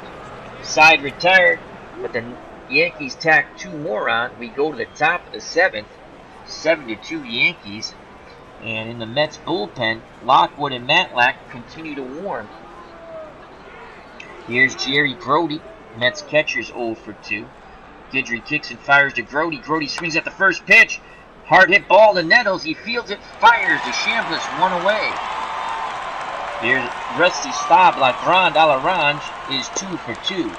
Side retired, but the Yankees tack 2 more on. We go to the top of the 7th, 7-2 Yankees. And in the Mets bullpen, Lockwood and Matlack continue to warm. Here's Jerry Grody. Mets catcher's 0 for 2. Guidry kicks and fires to Grody. Grody swings at the first pitch. Hard hit ball to Nettles. He fields it, fires to Chambliss, 1 away. Here's Rusty Staub. La Grande a l'Orange is 2 for 2.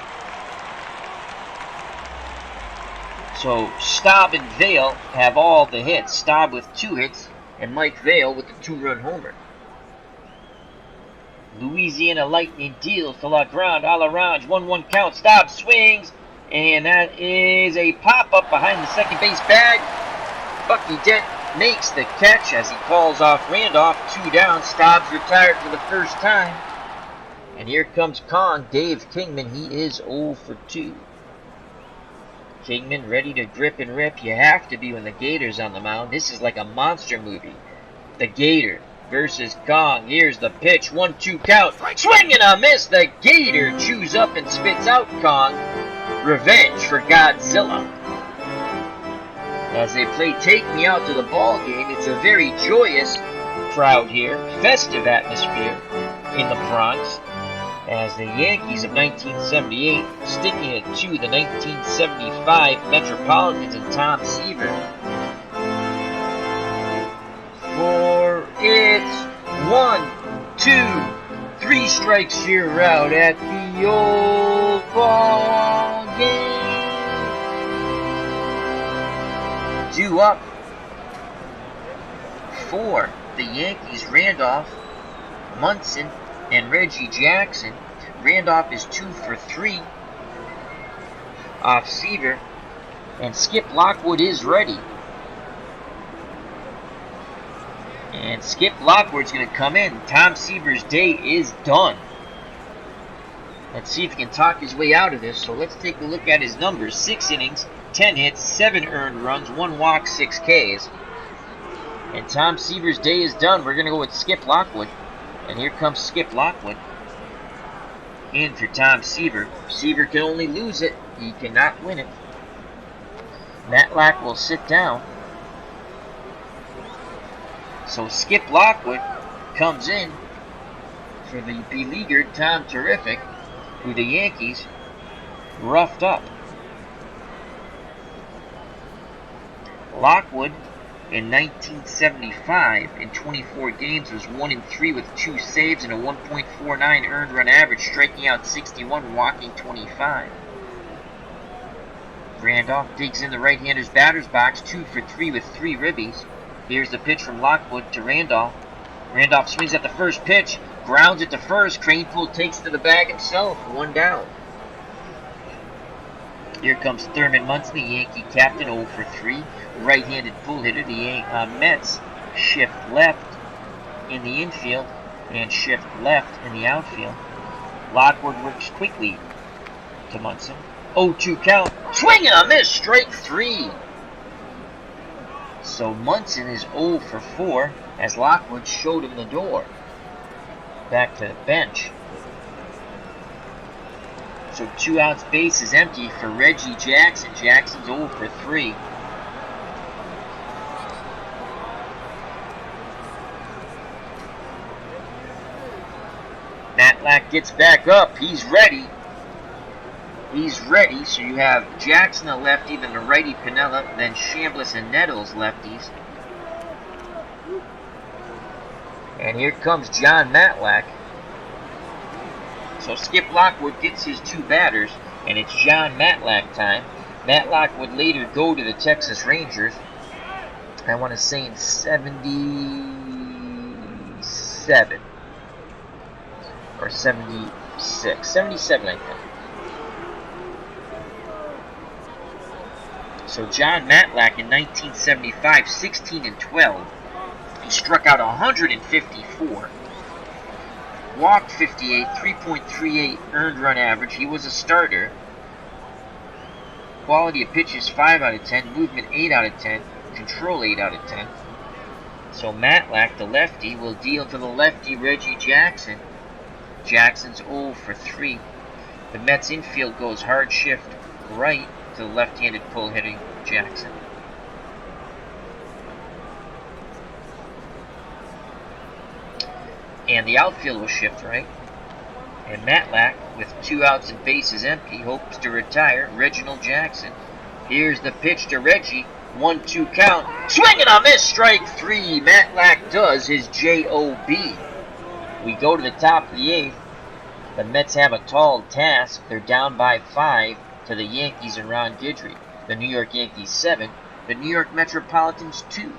So Staub and Vail have all the hits. Staub with 2 hits, and Mike Vail with the 2-run homer. Louisiana Lightning deals to La Grande a l'Orange. 1-1 count. Staub swings, and that is a pop-up behind the second base bag. Bucky Dent makes the catch as he calls off Randolph. 2 down. Staub's retired for the first time. And here comes Kong, Dave Kingman. He is 0 for 2. Kingman ready to grip and rip. You have to be when the Gator's on the mound. This is like a monster movie. The Gator versus Kong. Here's the pitch. 1-2 count. Swing and a miss. The Gator chews up and spits out Kong. Revenge for Godzilla. As they play Take Me Out to the Ball Game, it's a very joyous crowd here. Festive atmosphere in the Bronx. As the Yankees of 1978 sticking it to the 1975 Metropolitans and Tom Seaver. For it's 1, 2, 3 strikes you're out at the old ball game. 2 up for the Yankees. Randolph, Munson, and Reggie Jackson. Randolph is 2 for 3 off Seaver, and Skip Lockwood is ready. And Skip Lockwood's going to come in. Tom Seaver's day is done. Let's see if he can talk his way out of this. So let's take a look at his numbers. 6 innings, 10 hits, 7 earned runs, 1 walk, 6 Ks. And Tom Seaver's day is done. We're going to go with Skip Lockwood. And here comes Skip Lockwood in for Tom Seaver. Seaver can only lose it. He cannot win it. Matlack will sit down. So Skip Lockwood comes in for the beleaguered Tom Terrific, who the Yankees roughed up. Lockwood In 1975, in 24 games, was 1-3 with 2 saves and a 1.49 earned run average, striking out 61, walking 25. Randolph digs in the right-hander's batter's box, 2 for 3 with 3 ribbies. Here's the pitch from Lockwood to Randolph. Randolph swings at the first pitch, grounds it to first. Kranepool takes to the bag himself, 1 down. Here comes Thurman Munson, the Yankee captain, 0 for 3. Right-handed pull hitter. The Mets shift left in the infield and shift left in the outfield. Lockwood works quickly to Munson. 0-2 count. Swing and a miss. Strike 3. So Munson is 0 for 4 as Lockwood showed him the door. Back to the bench. So 2 outs, base is empty for Reggie Jackson. Jackson's 0 for 3. Matlack gets back up. He's ready. So you have Jackson, a lefty, then the righty Piniella, then Chambliss and Nettles, lefties. And here comes John Matlack. So Skip Lockwood gets his 2 batters, and it's John Matlack time. Matlack would later go to the Texas Rangers. I want to say in 77 or 76. 77, I think. So John Matlack in 1975, 16-12. He struck out 154. Walked 58, 3.38 earned run average. He was a starter. Quality of pitches 5 out of 10. Movement 8 out of 10. Control 8 out of 10. So Matlack, the lefty, will deal to the lefty Reggie Jackson. Jackson's 0 for 3. The Mets infield goes hard shift right to the left-handed pull hitting Jackson. And the outfield will shift right. And Matlack, with 2 outs and bases empty, hopes to retire Reginald Jackson. Here's the pitch to Reggie. 1-2 count. Swing and a miss. Strike 3. Matlack does his J.O.B. We go to the top of the 8th. The Mets have a tall task. They're down by 5 to the Yankees and Ron Guidry. The New York Yankees 7. The New York Metropolitans 2.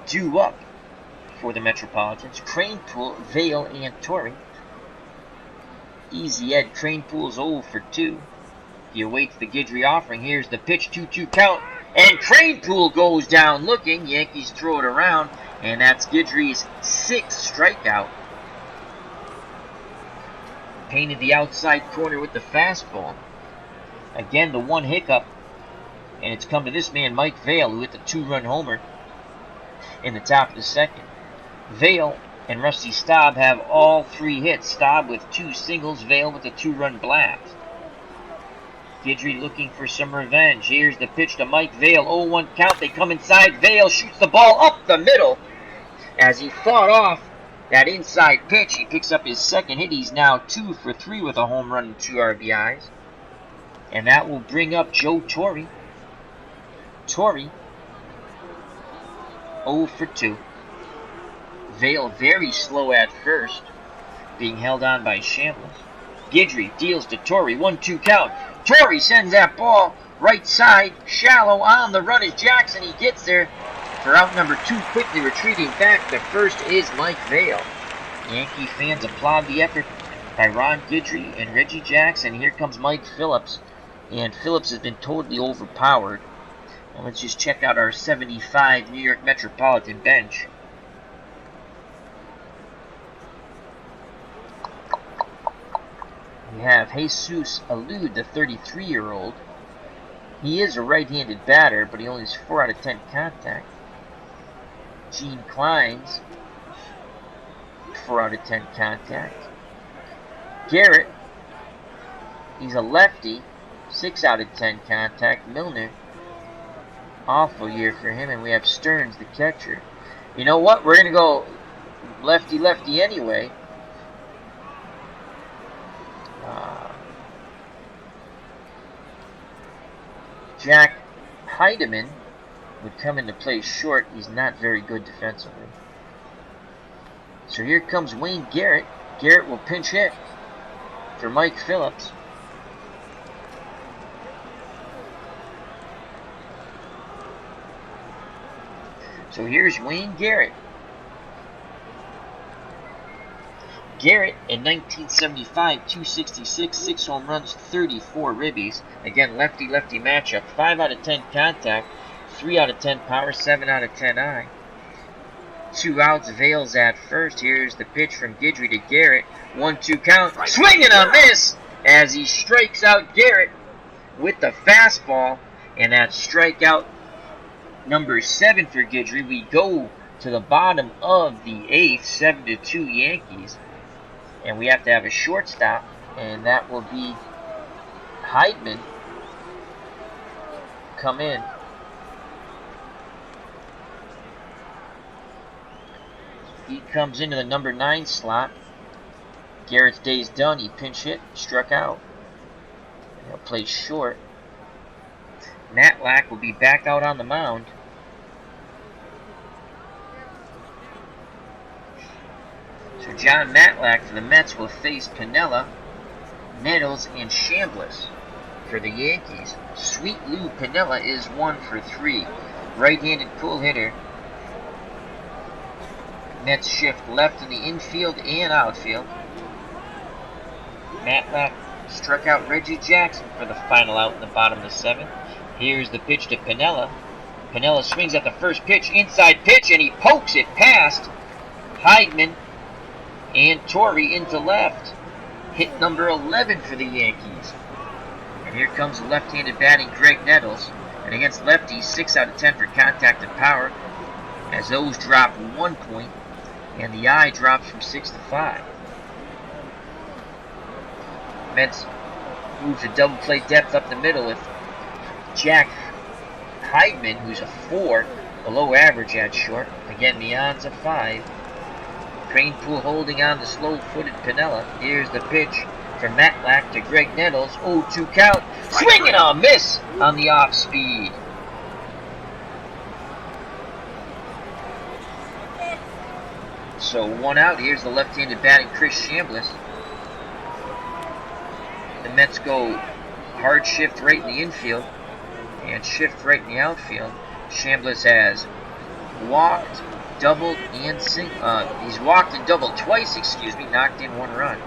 Due up for the Metropolitans: Kranepool, Vail, and Torrey. Easy Ed Kranepool's 0 for 2. He awaits the Guidry offering. Here's the pitch, 2-2 count, and Kranepool goes down looking. Yankees throw it around, and that's Guidry's 6th strikeout. Painted the outside corner with the fastball. Again, the one hiccup, and it's come to this man, Mike Vail, who hit the 2-run homer in the top of the 2nd. Vail and Rusty Staub have all 3 hits. Staub with 2 singles, Vail with a 2-run blast. Guidry looking for some revenge. Here's the pitch to Mike Vail. 0-1 count. They come inside. Vail shoots the ball up the middle. As he fought off that inside pitch, he picks up his 2nd hit. He's now 2 for 3 with a home run and 2 RBIs. And that will bring up Joe Torre. Torre, 0 for 2. Vail very slow at first, being held on by Chambliss. Guidry deals to Torre. 1-2 count. Torre sends that ball right side, shallow. On the run is Jackson. He gets there for out number 2, quickly retreating back to first is Mike Vail. Yankee fans applaud the effort by Ron Guidry and Reggie Jackson. Here comes Mike Phillips, and Phillips has been totally overpowered. Well, let's just check out our 75 New York Metropolitan bench. We have Jesus Alud, the 33-year-old. He is a right-handed batter, but he only has 4 out of 10 contact. Gene Kleins, 4 out of 10 contact. Garrett, he's a lefty, 6 out of 10 contact. Milner, awful year for him. And we have Stearns, the catcher. You know what? We're going to go lefty-lefty anyway. Jack Heidemann, would come into play short. He's not very good defensively. So here comes Wayne Garrett. Garrett will pinch hit for Mike Phillips. So here's Wayne Garrett. Garrett in 1975, 266, 6 home runs, 34 ribbies. Again, lefty-lefty matchup. 5 out of 10 contact, 3 out of 10 power, 7 out of 10 eye. 2 outs, Vales at first. Here's the pitch from Guidry to Garrett. 1-2 count. Swing and a miss as he strikes out Garrett with the fastball. And that's strikeout number 7 for Guidry. We go to the bottom of the 8th, 7-2 Yankees. And we have to have a shortstop, and that will be Heidman come in. He comes into the number 9 slot. Garrett's day's done. He pinch hit, struck out. And he'll play short. Matlack will be back out on the mound. So John Matlack for the Mets will face Piniella, Nettles, and Chambliss for the Yankees. Sweet Lou Piniella is 1 for 3. Right-handed pull hitter. Mets shift left in the infield and outfield. Matlack struck out Reggie Jackson for the final out in the bottom of the 7th. Here's the pitch to Piniella. Piniella swings at the first pitch, inside pitch, and he pokes it past Heidman and Torrey into left. Hit number 11 for the Yankees. And here comes the left-handed batting Greg Nettles. And against lefties, 6 out of 10 for contact and power, as those drop 1 point, and the eye drops from 6 to 5. Mets move to double play depth up the middle with Jack Heidman, who's a 4, below average at short. Again, Neon's a 5. Cranepool holding on the slow-footed Piniella. Here's the pitch from Matlack to Greg Nettles. 0-2 count. Swing and a miss on the off-speed. So 1 out. Here's the left-handed batting Chris Chambliss. The Mets go hard shift right in the infield and shift right in the outfield. Chambliss has walked, doubled, and he's walked and doubled twice, knocked in 1 run.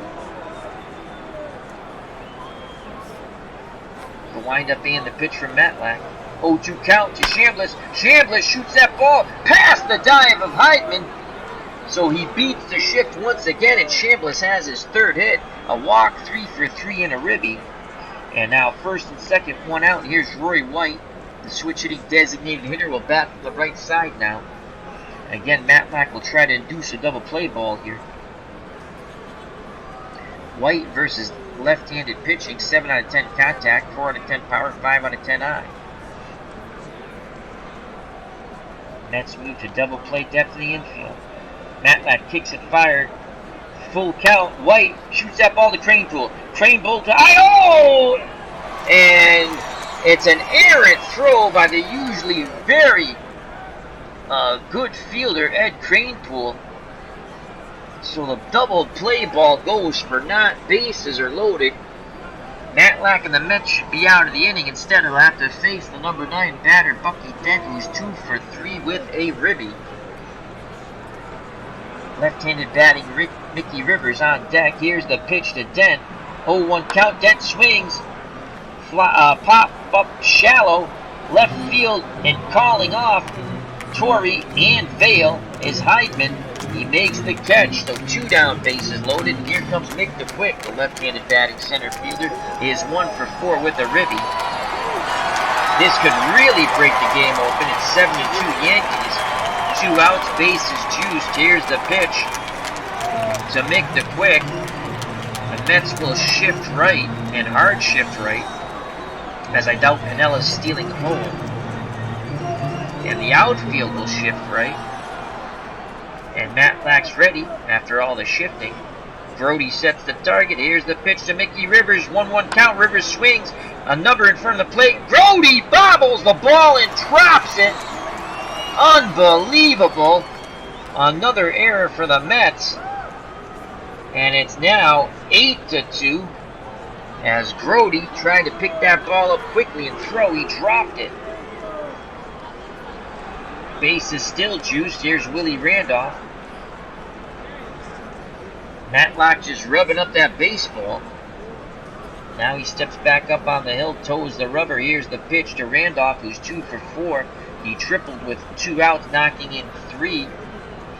The windup and the pitch from Matlack. 0-2 count to Chambliss. Chambliss shoots that ball past the dive of Heidman. So he beats the shift once again, and Chambliss has his 3rd hit. A walk, 3 for 3, and a ribby. And now first and second, 1 out. And here's Roy White. The switch hitting designated hitter will bat from the right side now. Again, Matlack will try to induce a double play ball here. White versus left-handed pitching, 7 out of 10 contact, 4 out of 10 power, 5 out of 10 eye. Mets move to double play depth in the infield. Matlack kicks it fired. Full count. White shoots that ball to Cranepool. Cranepool to oh! And it's an errant throw by the usually very good fielder Ed Cranepool. So the double play ball goes for naught. Bases are loaded. Matlack and the Mets should be out of the inning. Instead, he'll have to face the number 9 batter Bucky Dent, who's 2 for 3 with a ribby. Left-handed batting Mickey Rivers on deck. Here's the pitch to Dent. 0-1 count. Dent swings. Pop up shallow. Left field and calling off Torrey and Vale is Heidman. He makes the catch. So 2 down, bases loaded. And here comes Mick DeQuick, the left-handed batting center fielder. He is 1 for 4 with a ribby. This could really break the game open. It's 7-2 Yankees. 2 outs, bases juiced. Here's the pitch to Mick DeQuick. The Mets will shift right and hard shift right, as I doubt Piniella's stealing home. And the outfield will shift right. And Matlack's ready after all the shifting. Brody sets the target. Here's the pitch to Mickey Rivers. 1-1 count. Rivers swings. A number in front of the plate. Brody bobbles the ball and drops it. Unbelievable. Another error for the Mets. And it's now 8-2. As Grody tried to pick that ball up quickly and throw, he dropped it. Base is still juiced. Here's Willie Randolph. Matlock just rubbing up that baseball. Now he steps back up on the hill, toes the rubber. Here's the pitch to Randolph, who's 2 for 4. He tripled with 2 outs, knocking in 3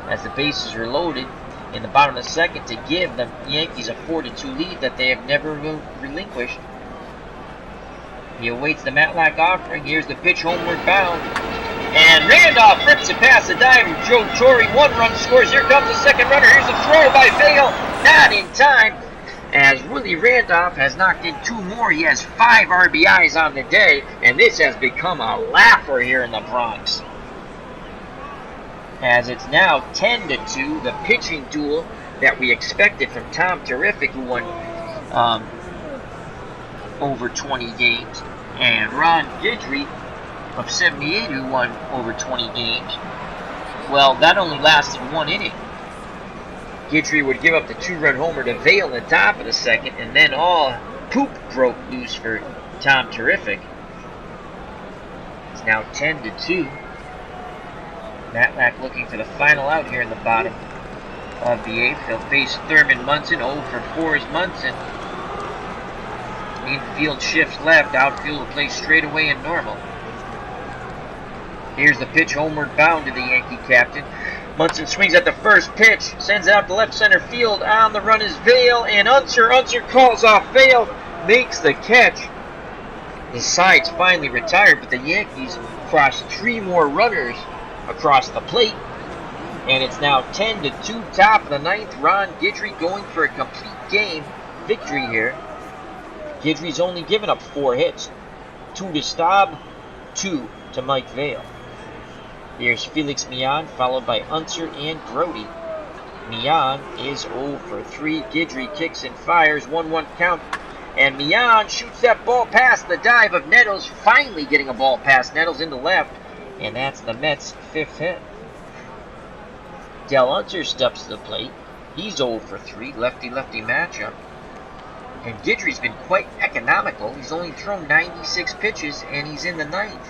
as the bases are loaded in the bottom of the second to give the Yankees a 4-2 lead that they have never relinquished. He awaits the Matlock offering. Here's the pitch, homeward bound. And Randolph rips it past the dive of Joe Torre. 1 run scores. Here comes the second runner. Here's a throw by Vail. Not in time, as Willie Randolph has knocked in 2 more. He has 5 RBIs on the day, and this has become a laugher here in the Bronx. As it's now 10-2, the pitching duel that we expected from Tom Terrific, who won over 20 games, and Ron Guidry of 78, who won over 20 games. Well, that only lasted 1 inning. Guidry would give up the 2-run homer to Vail in the top of the second, and then all poop broke loose for Tom Terrific. It's now 10-2. Matlack looking for the final out here in the bottom of the 8th. They'll face Thurman Munson. 0 for 4 is Munson. Infield shifts left. Outfield will play straight away and normal. Here's the pitch, homeward bound to the Yankee captain. Munson swings at the first pitch, sends it out to left center field. On the run is Vail, and Unser calls off Vail, makes the catch. His side's finally retired, but the Yankees crossed 3 more runners across the plate. And it's now 10-2, top of the 9th. Ron Guidry going for a complete game victory here. Guidry's only given up 4 hits. 2 to Staub, 2 to Mike Vail. Here's Felix Millan, followed by Unser and Grody. Millan is 0 for 3. Guidry kicks and fires, 1-1 count. And Millan shoots that ball past the dive of Nettles, finally getting a ball past Nettles into left. And that's the Mets' 5th hit. Del Unser steps to the plate. He's 0 for 3, lefty-lefty matchup. And Guidry's been quite economical. He's only thrown 96 pitches, and he's in the 9th.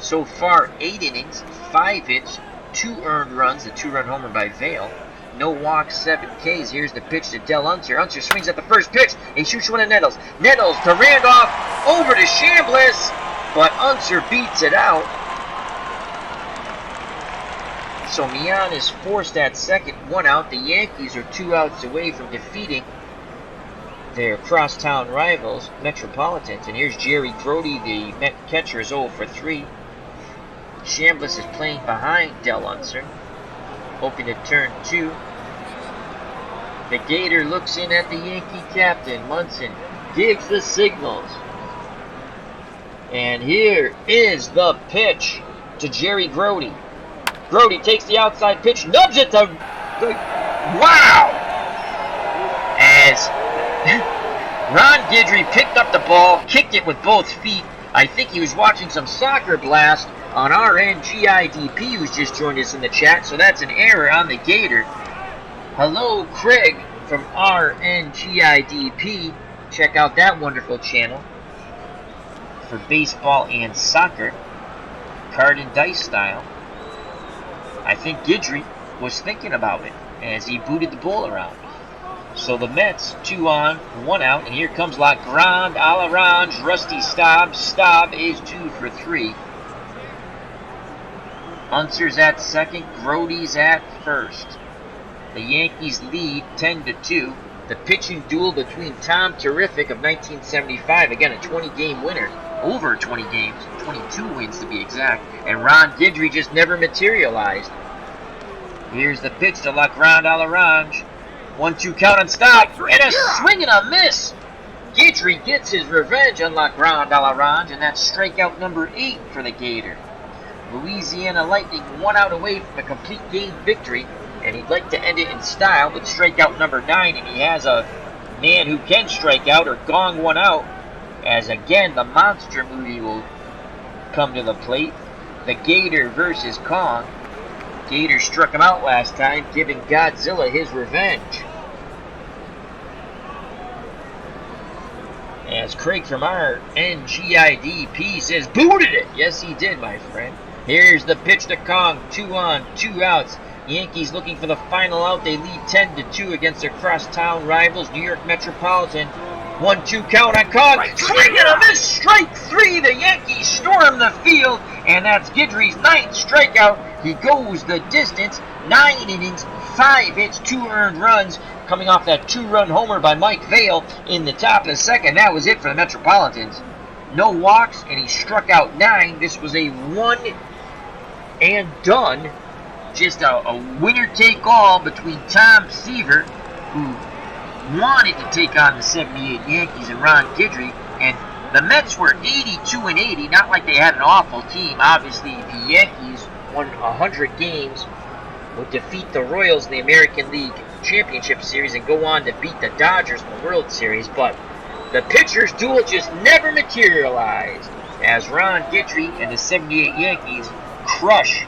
So far, 8 innings, 5 hits, 2 earned runs, a 2-run homer by Vail. No walks, 7 Ks. Here's the pitch to Del Unser. Unser swings at the first pitch. He shoots one to Nettles. Nettles to Randolph, over to Chambliss, but Unser beats it out. So Millan is forced at second, 1 out. The Yankees are 2 outs away from defeating their crosstown rivals, Metropolitans. And here's Jerry Grody, the Met catcher, is 0 for 3. Chambliss is playing behind Del Unser, hoping to turn 2. The Gator looks in at the Yankee captain. Munson gives the signals. And here is the pitch to Jerry Grody. Grody takes the outside pitch, nubs it to... Wow! As Ron Guidry picked up the ball, kicked it with both feet. I think he was watching some Soccer Blast on RNGIDP, who's just joined us in the chat, so that's an error on the Gator. Hello, Craig from RNGIDP. Check out that wonderful channel for baseball and soccer, card and dice style. I think Guidry was thinking about it as he booted the ball around. So the Mets, 2 on, 1 out, and here comes La Grande a l'Orange, Rusty Staub. Staub is 2 for 3. Unser's at second, Grody's at first. The Yankees lead 10-2. The pitching duel between Tom Terrific of 1975, again a 20-game winner, over 20 games, 22 wins to be exact, and Ron Guidry just never materialized. Here's the pitch to La Grande a l'Orange. 1-2 count on Staub, and a swing and a miss. Guidry gets his revenge on La Grande a l'Orange, and that's strikeout number 8 for the Gator. Louisiana Lightning 1 out away from a complete game victory, and he'd like to end it in style with strikeout number 9, and he has a man who can strike out or gong 1 out, as again the monster movie will come to the plate. the Gator versus Kong. Gator struck him out last time, giving Godzilla his revenge. As Craig from our NGIDP says, booted it! Yes, he did, my friend. Here's the pitch to Kong. 2 on, 2 outs. Yankees looking for the final out. They lead 10-2 against their crosstown rivals, New York Metropolitan. 1-2 count on Kong. Swing and a miss. Strike 3. The Yankees storm the field, and that's Guidry's 9th strikeout. He goes the distance. 9 innings, 5 hits, 2 earned runs. Coming off that 2-run homer by Mike Vail in the top of the second. That was it for the Metropolitans. No walks, and he struck out 9. This was a one and done. Just a winner-take-all between Tom Seaver, who wanted to take on the 78 Yankees, and Ron Guidry. And the Mets were 82-80, not like they had an awful team. Obviously, the Yankees won 100 games, would defeat the Royals in the American League Championship Series and go on to beat the Dodgers in the World Series. But the pitchers' duel just never materialized, as Ron Guidry and the 78 Yankees crush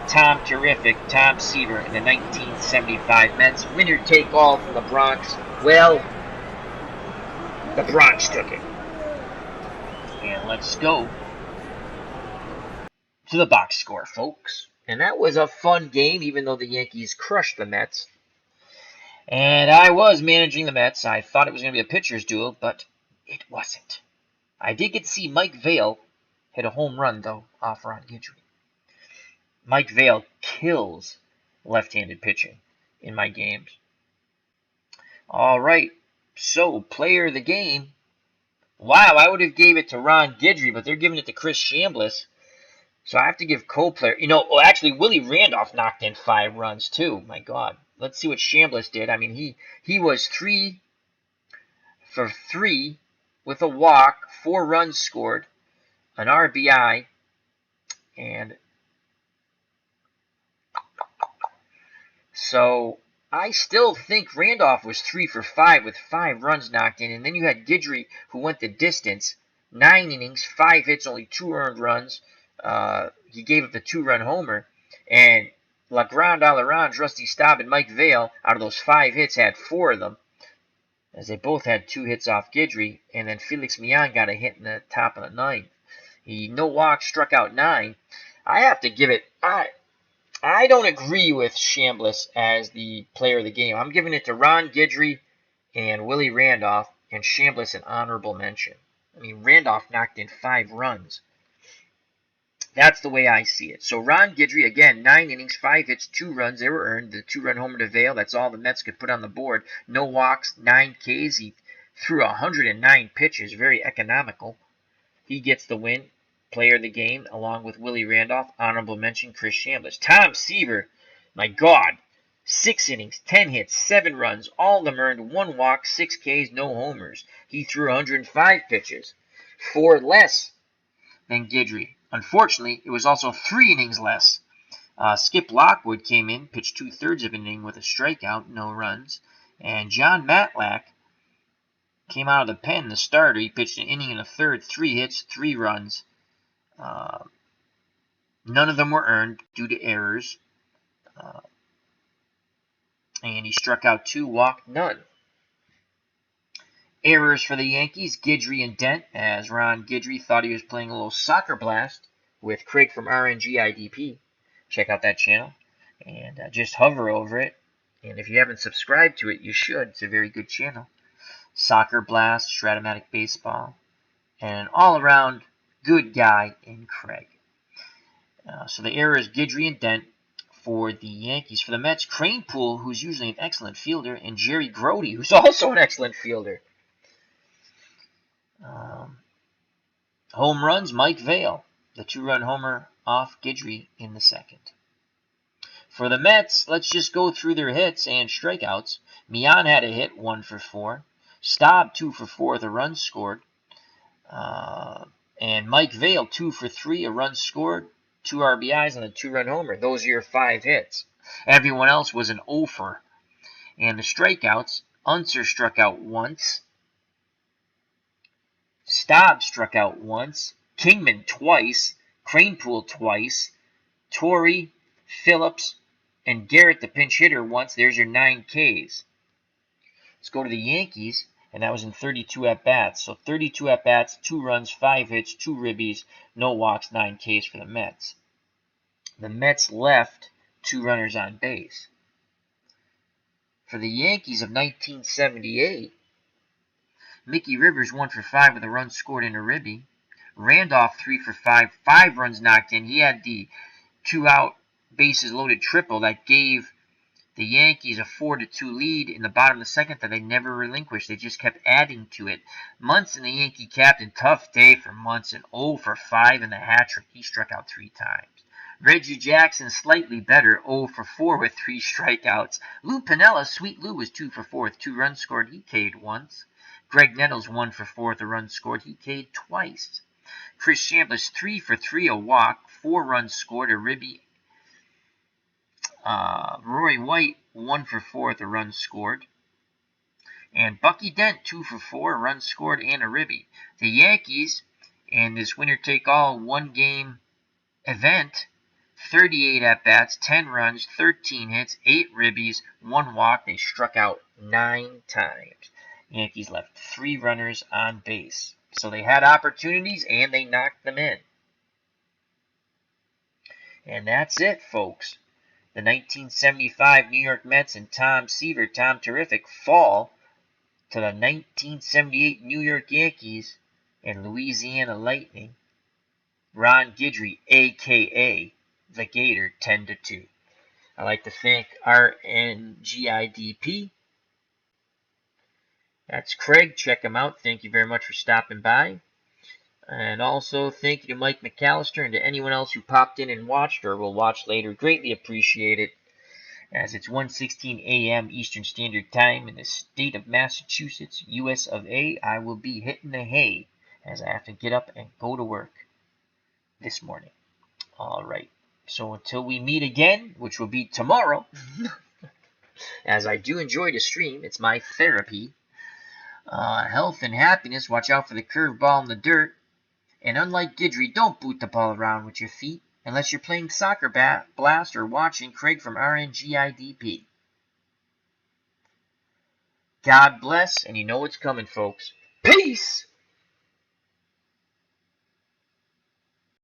Tom Seaver in the 1975 Mets. Winner take all from the Bronx. Well, the Bronx took it. And let's go to the box score, folks. And that was a fun game, even though the Yankees crushed the Mets. And I was managing the Mets. I thought it was going to be a pitcher's duel, but it wasn't. I did get to see Mike Vail hit a home run, though, off Ron Guidry. Mike Vail kills left-handed pitching in my games. All right, so player of the game. Wow, I would have gave it to Ron Guidry, but they're giving it to Chris Chambliss. So I have to give co-player. Actually, Willie Randolph knocked in 5 runs, too. My God. Let's see what Chambliss did. I mean, he was 3 for 3 with a walk, 4 runs scored, an RBI, and so I still think Randolph was 3 for 5 with 5 runs knocked in. And then you had Guidry, who went the distance. 9 innings, 5 hits, only 2 earned runs. He gave up the 2-run homer. And Legrand, Alarange, Rusty Staub, and Mike Vail, out of those 5 hits, had 4 of them, as they both had 2 hits off Guidry. And then Felix Millan got a hit in the top of the 9th. He no walk, struck out 9. I have to give it. I don't agree with Chambliss as the player of the game. I'm giving it to Ron Guidry and Willie Randolph, and Chambliss an honorable mention. I mean, Randolph knocked in 5 runs. That's the way I see it. So Ron Guidry, again, 9 innings, 5 hits, 2 runs. They were earned. The 2-run homer to Vail. That's all the Mets could put on the board. No walks, 9 Ks. He threw 109 pitches. Very economical. He gets the win. Player of the game, along with Willie Randolph. Honorable mention, Chris Chambliss. Tom Seaver, my God. 6 innings, 10 hits, 7 runs. All of them earned. 1 walk, 6 Ks, no homers. He threw 105 pitches. 4 less than Guidry. Unfortunately, it was also 3 innings less. Skip Lockwood came in, pitched 2/3 of an inning with a strikeout, no runs. And John Matlack came out of the pen, the starter. He pitched an inning and a third, 3 hits, 3 runs. None of them were earned due to errors. And he struck out 2, walked none. Errors for the Yankees, Guidry and Dent, as Ron Guidry thought he was playing a little soccer blast with Craig from RNGIDP. Check out that channel and just hover over it. And if you haven't subscribed to it, you should. It's a very good channel. Soccer Blast, Stratomatic Baseball, and an all-around good guy in Craig. So the error is Guidry and Dent for the Yankees. For the Mets, Cranepool, who's usually an excellent fielder, and Jerry Grody, who's also an excellent fielder. Home runs, Mike Vail, the 2-run homer off Guidry in the second. For the Mets, let's just go through their hits and strikeouts. Millan had a hit, 1 for 4. Staub, 2 for 4 with a run scored. And Mike Vail, 2 for 3, a run scored, 2 RBIs, and a 2-run homer. Those are your 5 hits. Everyone else was an 0 for. And the strikeouts, Unser struck out once. Staub struck out once. Kingman twice. Cranepool twice, Torrey, Phillips, and Garrett the pinch hitter once. There's your 9 Ks. Let's go to the Yankees, and that was in 32 at-bats. So 32 at-bats, 2 runs, 5 hits, 2 ribbies, no walks, 9 Ks for the Mets. The Mets left 2 runners on base. For the Yankees of 1978, Mickey Rivers 1 for 5 with a run scored and a ribby. Randolph 3 for 5, 5 runs knocked in. He had the 2-out bases loaded triple that gave the Yankees a 4-2 lead in the bottom of the second that they never relinquished. They just kept adding to it. Munson, the Yankee captain, tough day for Munson. 0 for 5 in the hat trick. He struck out 3 times. Reggie Jackson, slightly better, 0 for 4 with 3 strikeouts. Lou Piniella, Sweet Lou, was 2 for 4 with 2 runs scored. He K'd once. Greg Nettles, 1 for 4 with a run scored. He K'd twice. Chris Chambliss, 3 for 3, a walk, 4 runs scored, a ribby. Roy White, 1 for 4 with a run scored. And Bucky Dent, 2 for 4, a run scored and a ribby. The Yankees, in this winner-take-all one-game event, 38 at-bats, 10 runs, 13 hits, 8 ribbies, 1 walk. They struck out 9 times. Yankees left 3 runners on base. So they had opportunities, and they knocked them in. And that's it, folks. The 1975 New York Mets and Tom Seaver, Tom Terrific, fall to the 1978 New York Yankees and Louisiana Lightning. Ron Guidry, a.k.a. the Gator, 10-2. I'd like to thank RNGIDP. That's Craig. Check him out. Thank you very much for stopping by. And also, thank you to Mike McAllister and to anyone else who popped in and watched or will watch later. Greatly appreciate it. As it's 1:16 a.m. Eastern Standard Time in the state of Massachusetts, US of A, I will be hitting the hay as I have to get up and go to work this morning. All right. So until we meet again, which will be tomorrow, as I do enjoy to stream, it's my therapy. Health and happiness. Watch out for the curveball in the dirt. And unlike Guidry, don't boot the ball around with your feet unless you're playing Soccer Blast or watching Craig from RNGIDP. God bless, and you know what's coming, folks. Peace!